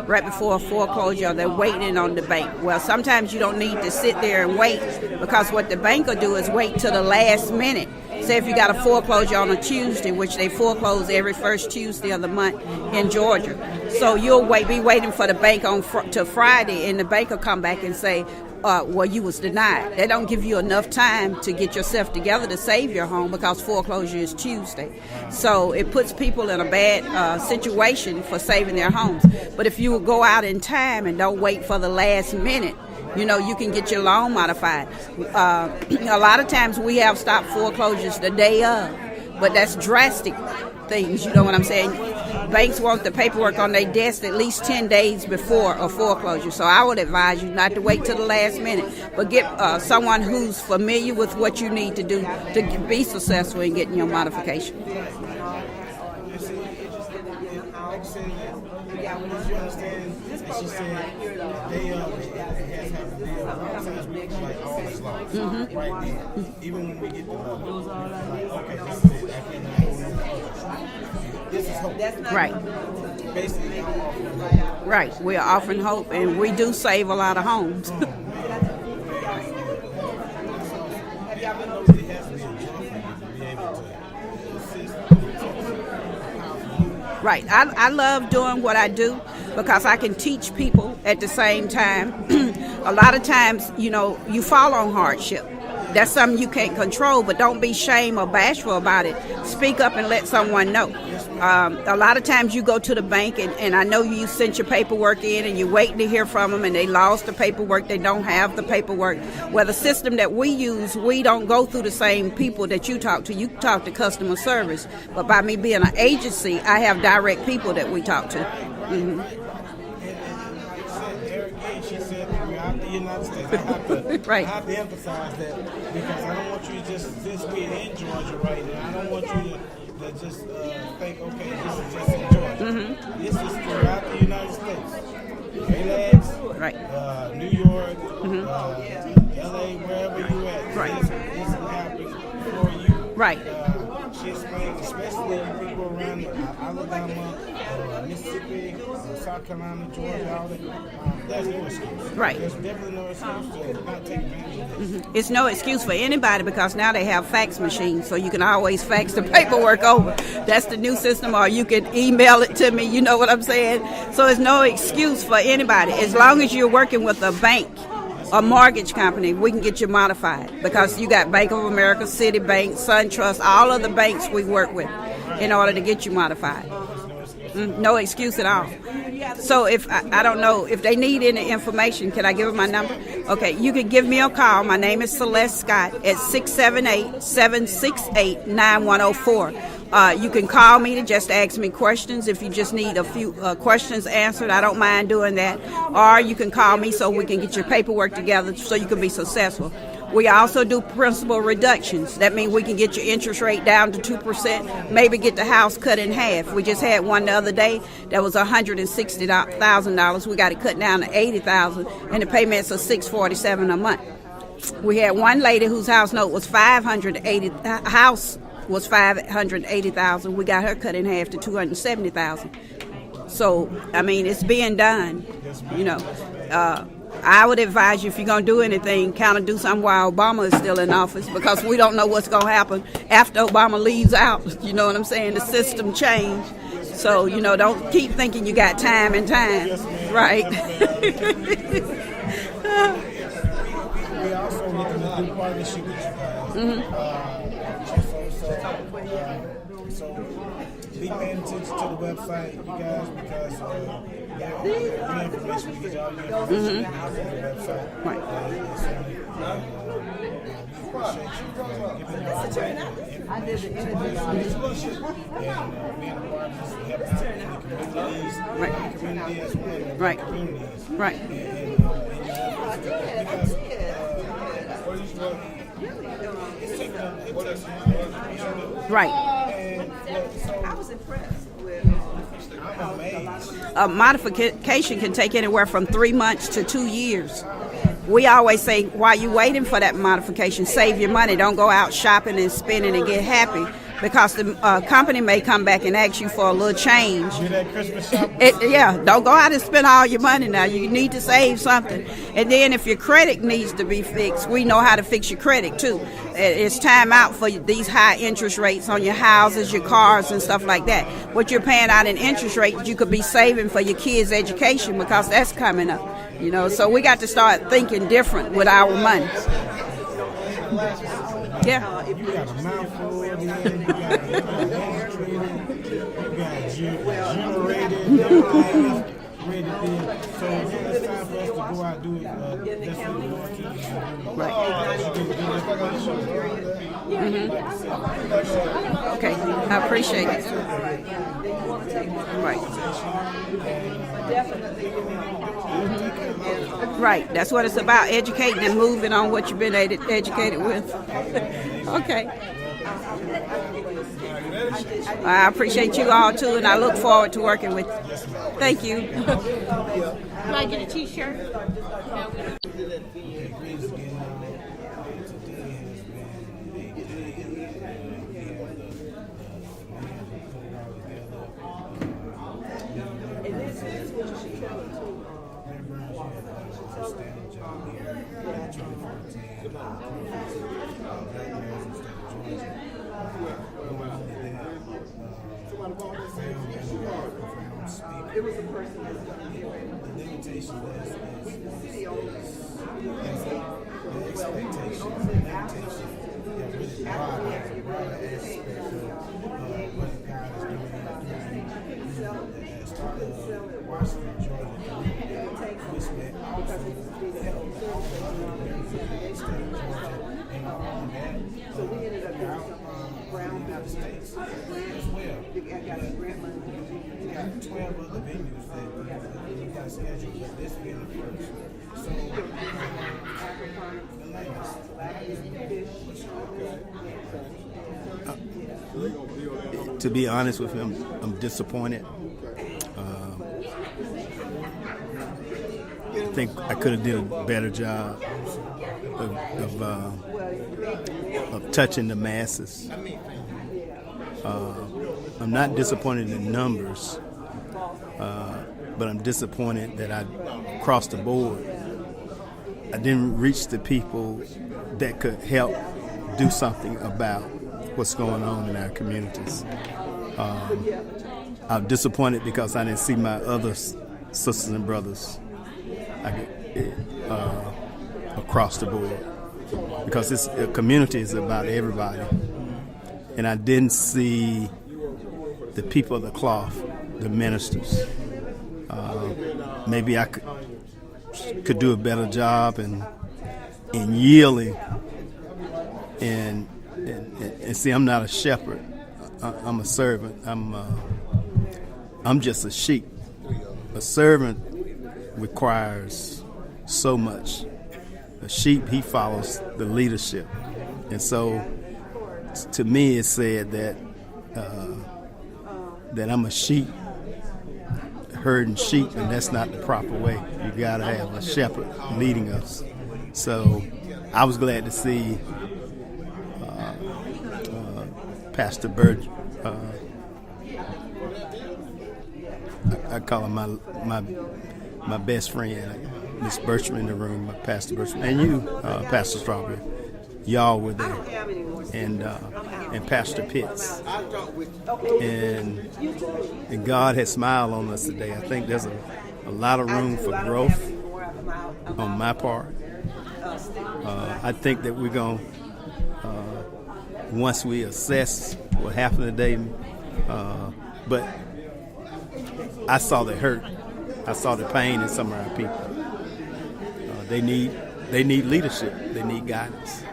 right before a foreclosure, or they're waiting on the bank. Well, sometimes you don't need to sit there and wait, because what the bank will do is wait till the last minute. Say if you got a foreclosure on a Tuesday, which they foreclose every first Tuesday of the month in Georgia. So you'll be waiting for the bank till Friday, and the bank will come back and say, well, you was denied. They don't give you enough time to get yourself together to save your home because foreclosure is Tuesday. So it puts people in a bad situation for saving their homes. But if you go out in time and don't wait for the last minute, you can get your loan modified. A lot of times we have stopped foreclosures the day of, but that's drastic things, you know what I'm saying? Banks want the paperwork on their desk at least 10 days before a foreclosure. So I would advise you not to wait till the last minute, but get someone who's familiar with what you need to do to be successful in getting your modification. Right now, even when we get the loan, like, okay, this is it. This is hope. Right. Basically, I'm offering hope. Right. We are offering hope, and we do save a lot of homes. Right. I love doing what I do because I can teach people at the same time. A lot of times, you fall on hardship. That's something you can't control, but don't be shame or bashful about it. Speak up and let someone know. A lot of times you go to the bank, and I know you sent your paperwork in and you're waiting to hear from them, and they lost the paperwork, they don't have the paperwork. Well, the system that we use, we don't go through the same people that you talk to. You talk to customer service. But by me being an agency, I have direct people that we talk to. Mm-hmm. She said throughout the United States. Right. I have to emphasize that because I don't want you to just be in Georgia right now. I don't want you to just think, okay, this is just in Georgia. Mm-hmm. This is throughout the United States. Relax, right. New York, LA, wherever you at. Right. This happens for you. Right. She explained, especially people around Alabama, Mississippi, South Carolina, Georgia, all that. There's no excuse. Right. There's definitely no excuse to not take advantage of this. Mm-hmm. It's no excuse for anybody because now they have fax machines, so you can always fax the paperwork over. That's the new system, or you can email it to me. You know what I'm saying? So it's no excuse for anybody. As long as you're working with a bank, a mortgage company, we can get you modified because you got Bank of America, Citibank, SunTrust, all of the banks we work with in order to get you modified. No excuse at all. So if I don't know if they need any information, can I give them my number? Okay, you can give me a call. My name is Celeste Scott at 678-768-9104. You can call me to just ask me questions if you just need a few questions answered. I don't mind doing that. Or you can call me so we can get your paperwork together so you can be successful. We also do principal reductions. That means we can get your interest rate down to 2%, maybe get the house cut in half. We just had one the other day that was $160,000. We got it cut down to $80,000, and the payments are $647 a month. We had one lady whose house note was $580,000. We got her cut in half to $270,000. So, I mean, it's being done, you know. I would advise you, if you're going to do anything, kind of do something while Obama is still in office because we don't know what's going to happen after Obama leaves out. You know what I'm saying? The system changed. So, you know, don't keep thinking you got time and time. Right. We also looking to do partnership with you guys. Mm-hmm. So be paying attention to the website, you guys, because your information, we get all your information on the website. Right. We appreciate you for giving us information to this organization and being a part of this and helping out in the communities, right. The community as well, right. Communities. Right. Right. I was impressed with. A modification can take anywhere from 3 months to 2 years. We always say, while you're waiting for that modification, save your money. Don't go out shopping and spending and get happy because the company may come back and ask you for a little change. Don't go out and spend all your money now. You need to save something. And then if your credit needs to be fixed, we know how to fix your credit too. It's time out for these high interest rates on your houses, your cars, and stuff like that. What you're paying out in interest rates, you could be saving for your kids' education because that's coming up. You know, so we got to start thinking different with our money. Yeah. You got a mouthful, you got generated, ready to do. So it's time for us to go out and do it. That's what we want to do. Right. Mm-hmm. Okay, I appreciate it. Right. Mm-hmm. Right, that's what it's about, educating and moving on what you've been educated with. Okay. I appreciate you all too, and I look forward to working with you. Thank you. Can I get a t-shirt? It was a person The limitation is the expectation. really broad aspect of what God is doing as part of Washington, Georgia, which may also help the state of Georgia and all of that. So we ended up around the United States as well. We got 12 other venues that we got scheduled, but this being the first. So, to be honest with him, I'm disappointed. I think I could have did a better job of touching the masses. I'm not disappointed in numbers, but I'm disappointed that across the board, I didn't reach the people that could help do something about what's going on in our communities. I'm disappointed because I didn't see my other sisters and brothers across the board, because this community is about everybody. And I didn't see the people of the cloth, the ministers. Maybe I could do a better job in yielding and see, I'm not a shepherd. I'm a servant. I'm just a sheep. A servant requires so much. A sheep, he follows the leadership, and so to me, it said that I'm a sheep herding sheep, and that's not the proper way. You gotta have a shepherd leading us. So I was glad to see Pastor Bird. I call him my best friend, Miss Birchman in the room, Pastor Birchman, and you, Pastor Strawberry. Y'all were there, and Pastor Pitts, and God has smiled on us today. I think there's a lot of room for growth on my part. I think that we're going once we assess what happened today, but I saw the hurt, I saw the pain in some of our people. They need leadership. They need guidance.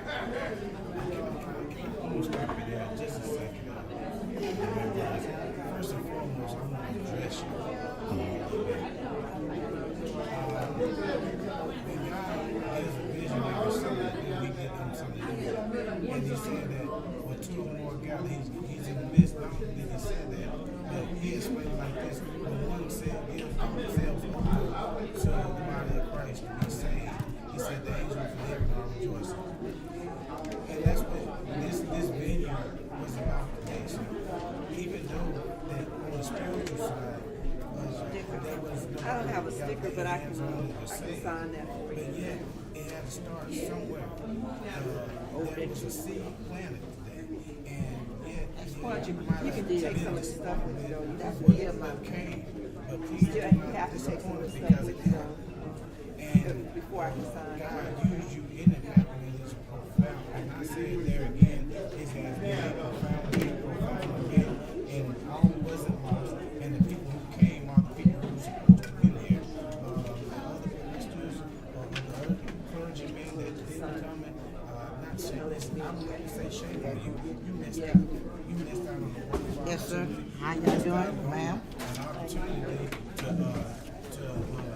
I don't have a sticker, but I can sign that for you. But yet, it had to start somewhere. There was a seed planted today, and yet You can take some of the stuff with you, though. You have to give my but please do you not have to take some of the disappoint, stuff because with it you, happened. though, And before I can sign. God used you in it happening is profound. And I say it there again, it has been profound event, and all wasn't lost. And the people who came are the people who were supposed to be here. Other pastors, other clergymen that didn't come in, not saying this, I wouldn't say shame on you. You missed out. You missed out on the wonderful Yes, sir. How you doing, ma'am? an opportunity to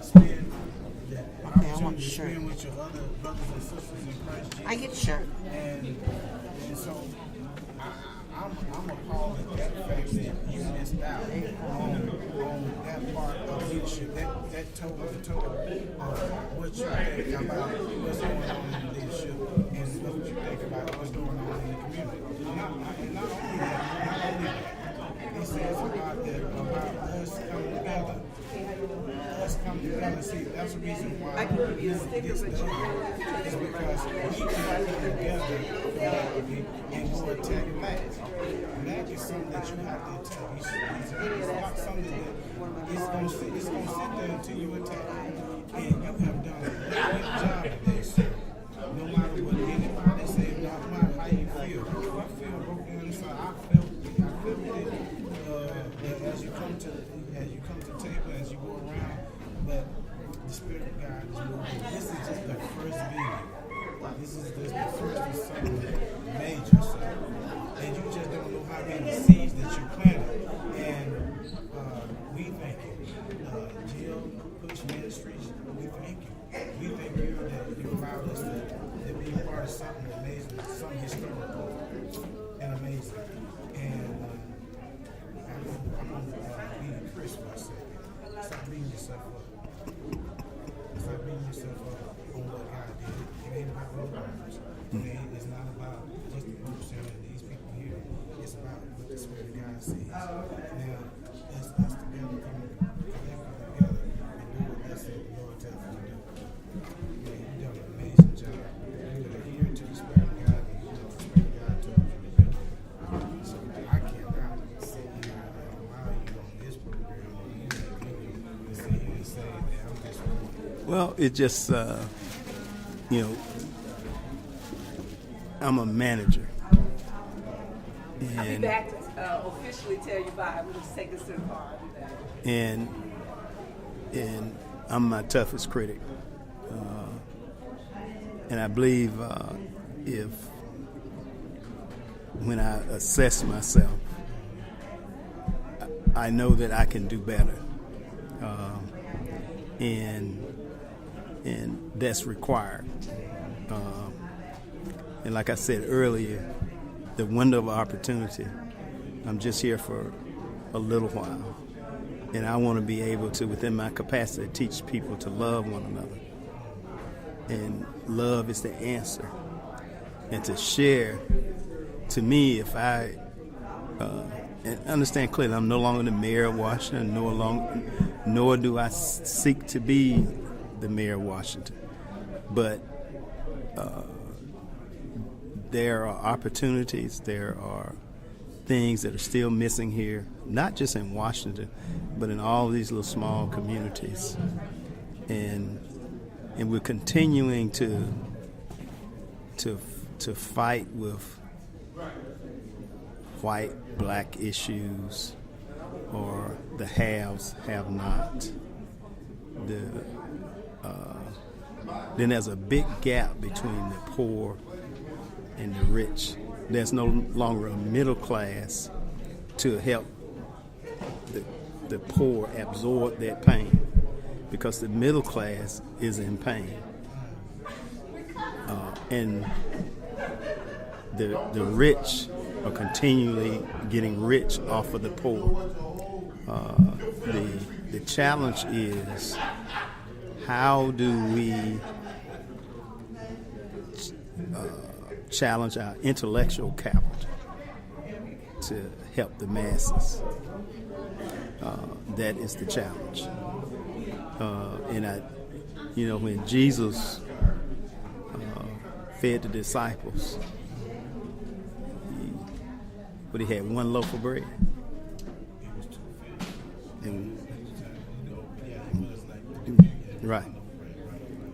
spend that Okay, I want opportunity the to shirt. spend with your other brothers and sisters in Christ Jesus. I get the shirt. And so I'm appalled at that fact that you missed out on that part of leadership. That told what you think about what's going on in leadership and what you think about what's going on in the community. Not only that, it says about us coming together. Us coming together. See, that's the reason why I can give you a sticker, this but done is because we can come together and go attack Mac. Mac is something that you have to attack. It's not something that it's gonna sit there until you attack it. And you have done a great job of this. No matter what anybody says, no matter how you Spirit of God is moving. This is just the first video. This is just the first of something major. So, and you just don't know how many seeds that you planted. And we thank you. P.U.S.H Ministries, we thank you. We thank you that you allowed us to be a part of something amazing, something historical and amazing. And I'm going to be Chris for a second. Stop beating yourself up. Stop beating yourself up on what God did. It ain't about road runners. It's not about just the Pope Center and these people here. It's about what the Spirit of God says. Now, it's us together coming collectively together and do what that said the Lord tells us to do. You've done an amazing job. You're adhering to the Spirit of God and you know the Spirit of God told you to do. So I cannot sit here and allow you on this program or you to sit here and say that I'm just. Well, it just, I'm a manager. I'll be back to officially tell you bye. We'll just take us to the car. I'll be back. And I'm my toughest critic. And I believe when I assess myself, I know that I can do better. And that's required. And like I said earlier, the window of opportunity, I'm just here for a little while. And I want to be able to, within my capacity, teach people to love one another. And love is the answer. And to share, to me, if I, and understand clearly, I'm no longer the mayor of Washington, nor do I seek to be the mayor of Washington. But there are opportunities, there are things that are still missing here, not just in Washington, but in all these little small communities. And we're continuing to fight with white, black issues, or the haves, have not. Then there's a big gap between the poor and the rich. There's no longer a middle class to help the poor absorb that pain, because the middle class is in pain. And the rich are continually getting rich off of the poor. The challenge is, how do we challenge our intellectual capital to help the masses? That is the challenge. And when Jesus fed the disciples, he had one loaf of bread. Right.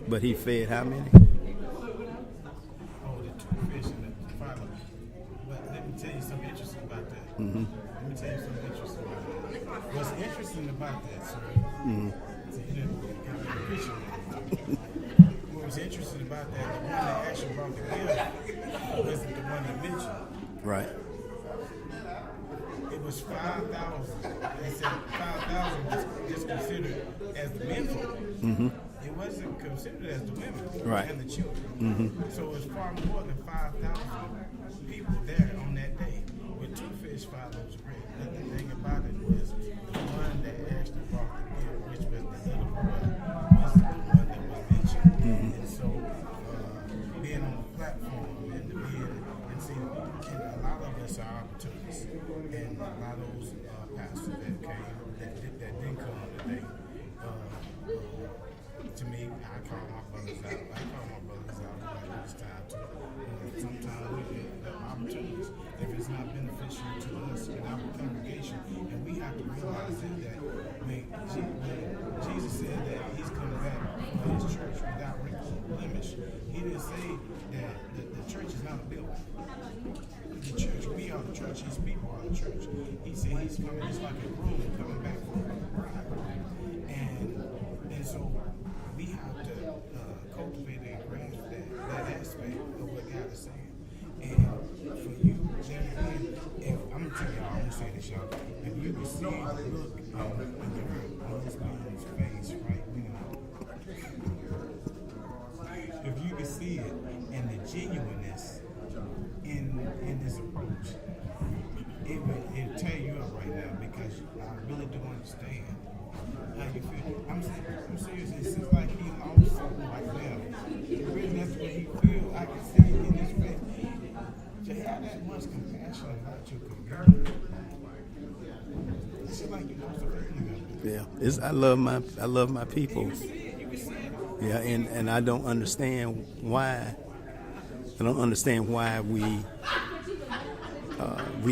But he fed how many? But let me tell you something interesting about that. Mm-hmm. What's interesting about that, sir? Mm-hmm. What was interesting about that, the one that actually brought the bill wasn't the one he mentioned. Right. It was 5,000. They said 5,000 was just considered as the men folk. Mm-hmm. It wasn't considered as the women right. and the children. Mm-hmm. So it was far more than 5,000 people there on that day with 2 fish, 5 loaves of bread. But the thing about it was the one that actually brought the gift, which was the little boy, was the one that was mentioned. Mm-hmm. And so being on the platform and see, and a lot of us are opportunists, and a lot of those pastors that came, that didn't come on the day. To me, I call my brothers out. Like this time too. Sometimes we get the opportunities if it's not beneficial to us in our congregation, and we have to realize that when Jesus said that He's coming back for His church without blemish, He didn't say that the church is not a building. The church, we are the church. His people are the church. He said He's coming. It's like a groom coming back for a bride, and so we have on this man's face right now, if you could see it and the genuineness in this approach, it'll tear you up right now because I really do understand how you feel. I'm serious. It seems like he lost something like that. Really, that's what he feels. I can see it in his face. To have that much compassion about your community, it's like you lost a family member. I love my people. Yeah, and I don't understand why. I don't understand why we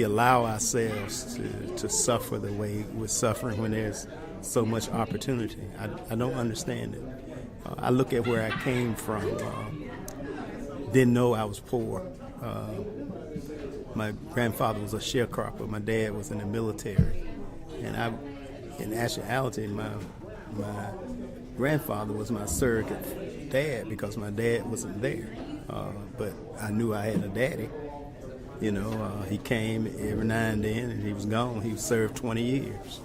allow ourselves to suffer the way we're suffering when there's so much opportunity. I don't understand it. I look at where I came from. Didn't know I was poor. My grandfather was a sharecropper. My dad was in the military, and in actuality, my grandfather was my surrogate dad because my dad wasn't there. But I knew I had a daddy. You know, he came every now and then, and he was gone. He served 20 years.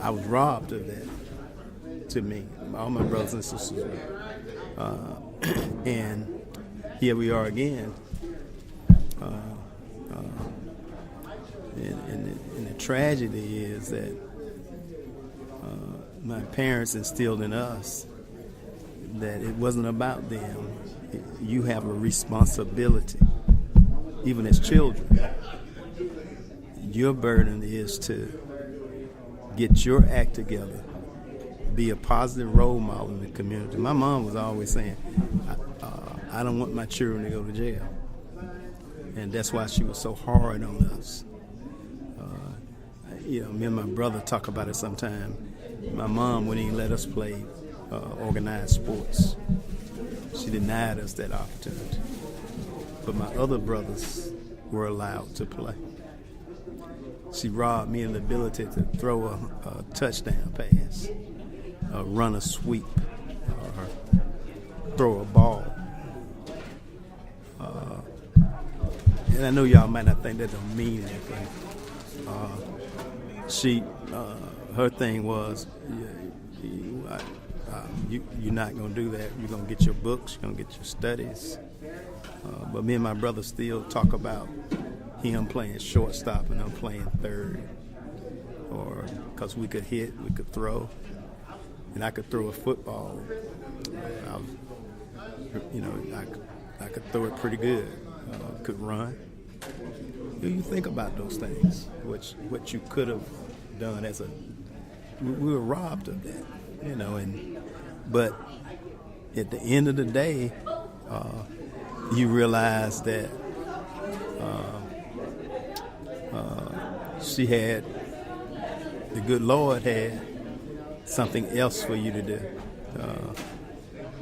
I was robbed of that. To me, all my brothers and sisters were. And here we are again. And the tragedy is that my parents instilled in us that it wasn't about them. You have a responsibility, even as children. Your burden is to get your act together, be a positive role model in the community. My mom was always saying, I don't want my children to go to jail. And that's why she was so hard on us. Me and my brother talk about it sometime. My mom wouldn't even let us play organized sports. She denied us that opportunity. But my other brothers were allowed to play. She robbed me of the ability to throw a touchdown pass, run a sweep, or throw a ball. And I know y'all might not think that don't mean anything. Her thing was, you're not going to do that. You're going to get your books, you're going to get your studies. But me and my brother still talk about him playing shortstop and I'm playing third. Or because we could hit, we could throw. And I could throw a football. I could throw it pretty good. Could run. You think about those things, what you could have done we were robbed of that, but at the end of the day, you realize that the good Lord had something else for you to do.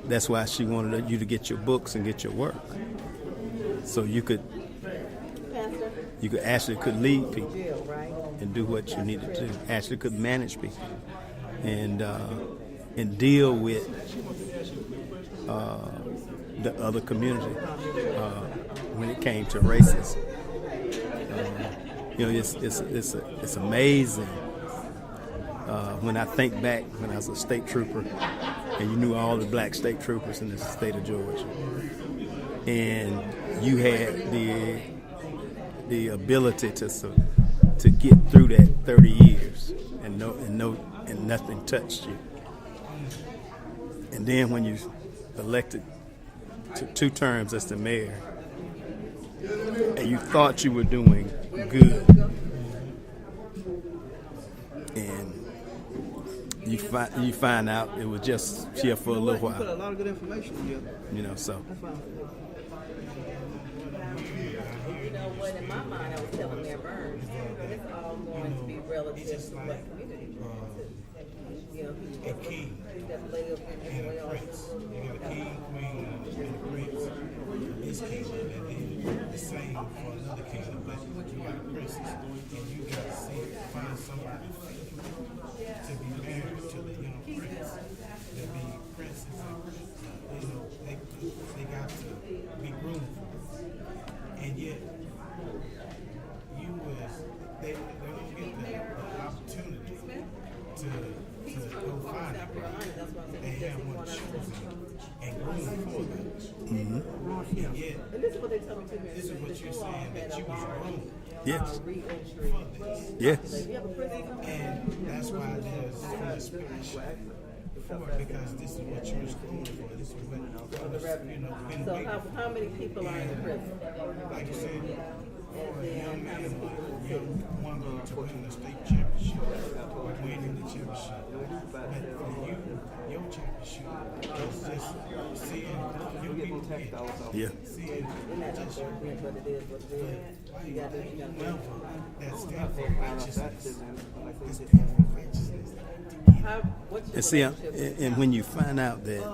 That's why she wanted you to get your books and get your work, so you could actually lead people and do what you needed to do. Actually could manage people and deal with the other community when it came to racism. It's amazing when I think back when I was a state trooper and you knew all the black state troopers in the state of Georgia, and you had the ability to get through that 30 years and nothing touched you. And then when you elected to 2 terms as the mayor and you thought you were doing good, and you find out it was just here for a little while. You put a lot of good information together. So. What in my mind I was telling Mayor Burns, it's all going to be relative to what community you're in. A king that live and a prince. You got a king, queen, and a prince. This kingdom, and then the same for another kingdom. But you got a princess, and you got to find somebody to be married to the young prince. That be princess and they got to be groomed for. And yet, they don't get the opportunity Mm-hmm. And this is what they tell me too. This is what you're saying, that you was wrong. Yes. Re-entry. Yes. You have a prison? And that's why there's a splash for it, because this is what you're going for. This is what, you know, been So waiting how many people are in the prison? like you said, for a young man, How many people a young woman to win the state championship, winning the championship. But for you, your championship is just seeing your people win. Yeah. Seeing just your but it is what it is. You got to level that stand for righteousness. That stand for righteousness. And see, and when you find out that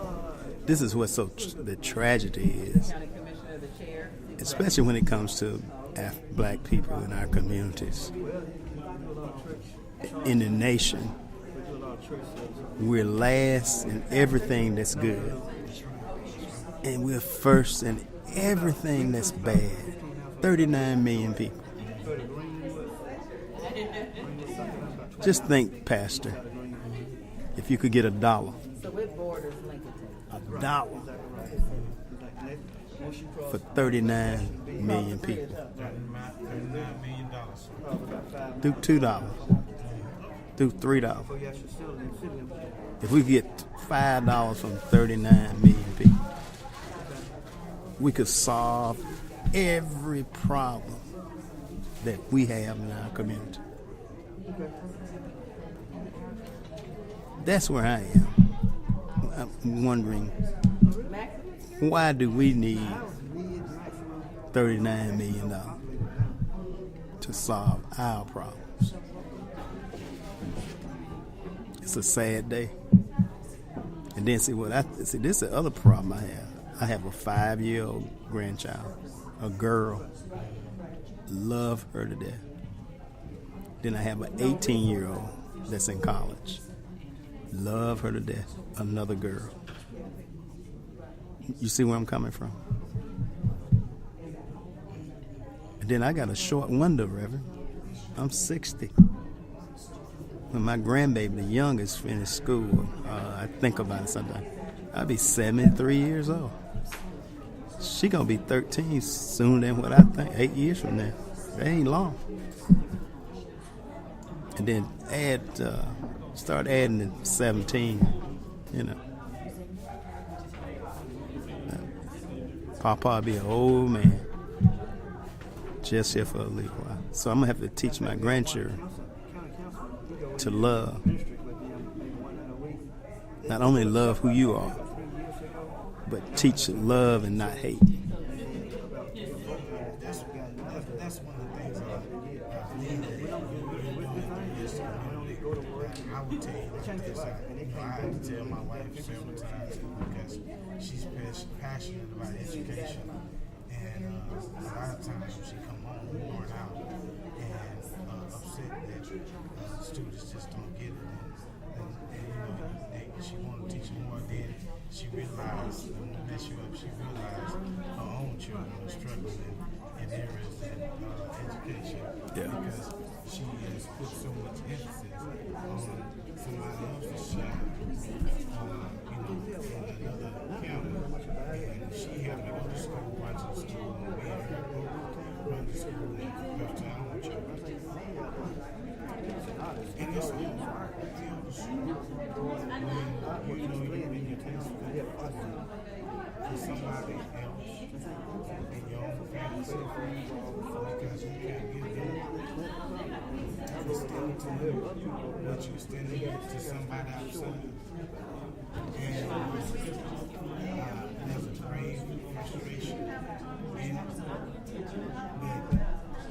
this is what's the tragedy is, especially when it comes to black people in our communities, in the nation, we're last in everything that's good, and we're first in everything that's bad. 39 million people. Just think, Pastor, if you could get $1. So what borders Lincoln? $1 for 39 million people. $39 million. Do $2. Do $3. If we get $5 from 39 million people, we could solve every problem that we have in our community. That's where I am. I'm wondering, why do we need $39 million to solve our problems? It's a sad day. And then this is the other problem I have. I have a 5-year-old grandchild, a girl. Love her to death. Then I have an 18-year-old that's in college. Love her to death. Another girl. You see where I'm coming from? And then I got a short window, Reverend. I'm 60. When my grandbaby, the youngest, finished school, I think about it sometimes, I'll be 73 years old. She gonna be 13 sooner than what I think, 8 years from now. That ain't long. And then start adding at 17, you know. Papa be an old man, just here for a little while. So I'm gonna have to teach my grandchildren to love. Not only love who you are, but teach love and not hate. That's one of the things I would tell you like this. I had to tell my wife several times because she's passionate about education, and a lot of times she come home worn out and upset that students just don't get it, and you know, she wanted to teach them more. Then she realized, I'm gonna mess you up, she realized her own children were struggling in areas in education because she has put so much emphasis on somebody else's child, in another county, and she having to go to school, run to school, and we had her run to school, and first time I want you. And it's all right. When you know you're in your test for somebody else in your own family, because you can't give them extended to them what you extended to somebody outside. And there's a grave frustration in it, but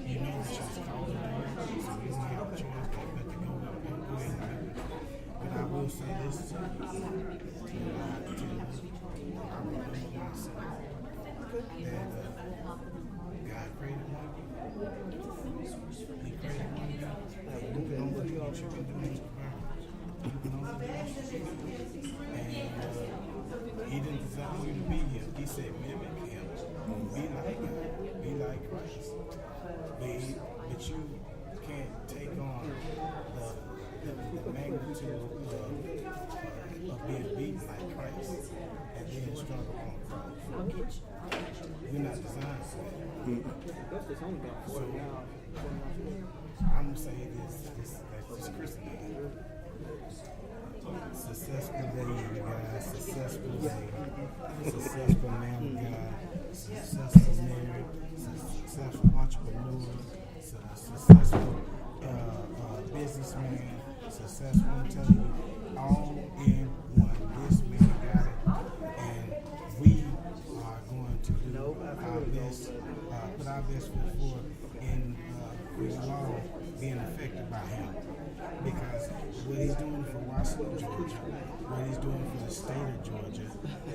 you know that you're called to do it, so you don't have a choice but to go ahead and do it. But I will say this to you, I really want to say that God created one. He created one. Don't believe what you can do in this and he didn't design you to be him. He said mimic him. Be like him. Be like Christ. But you can't take on the magnitude of being beaten like Christ and then struggle on approach. We're not designed for that. So I'm gonna say this Christian. Successful lady, guys. Successful lady. Successful man of God. Successful married. Successful entrepreneur. Successful businessman. Successful, I'm telling you, all in one. This man got it. And we are going to do our best, put our best foot forward in law being affected by him. Because what he's doing for Washington, Georgia, what he's doing for the state of Georgia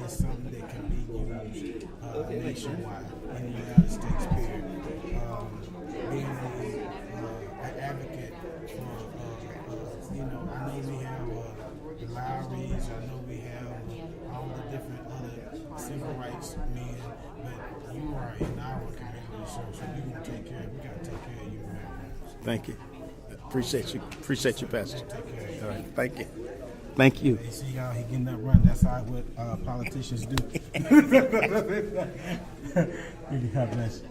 is something that can be used nationwide in the United States, period. Being an advocate for, I know we have the Lowrys, I know we have all the different other civil rights men, but you are in our community, so we got to take care of you, man. Thank you. Appreciate you, Pastor. Take care of you. All right. Thank you. Thank you. You see y'all, he getting that run. That's how what politicians do. God bless you.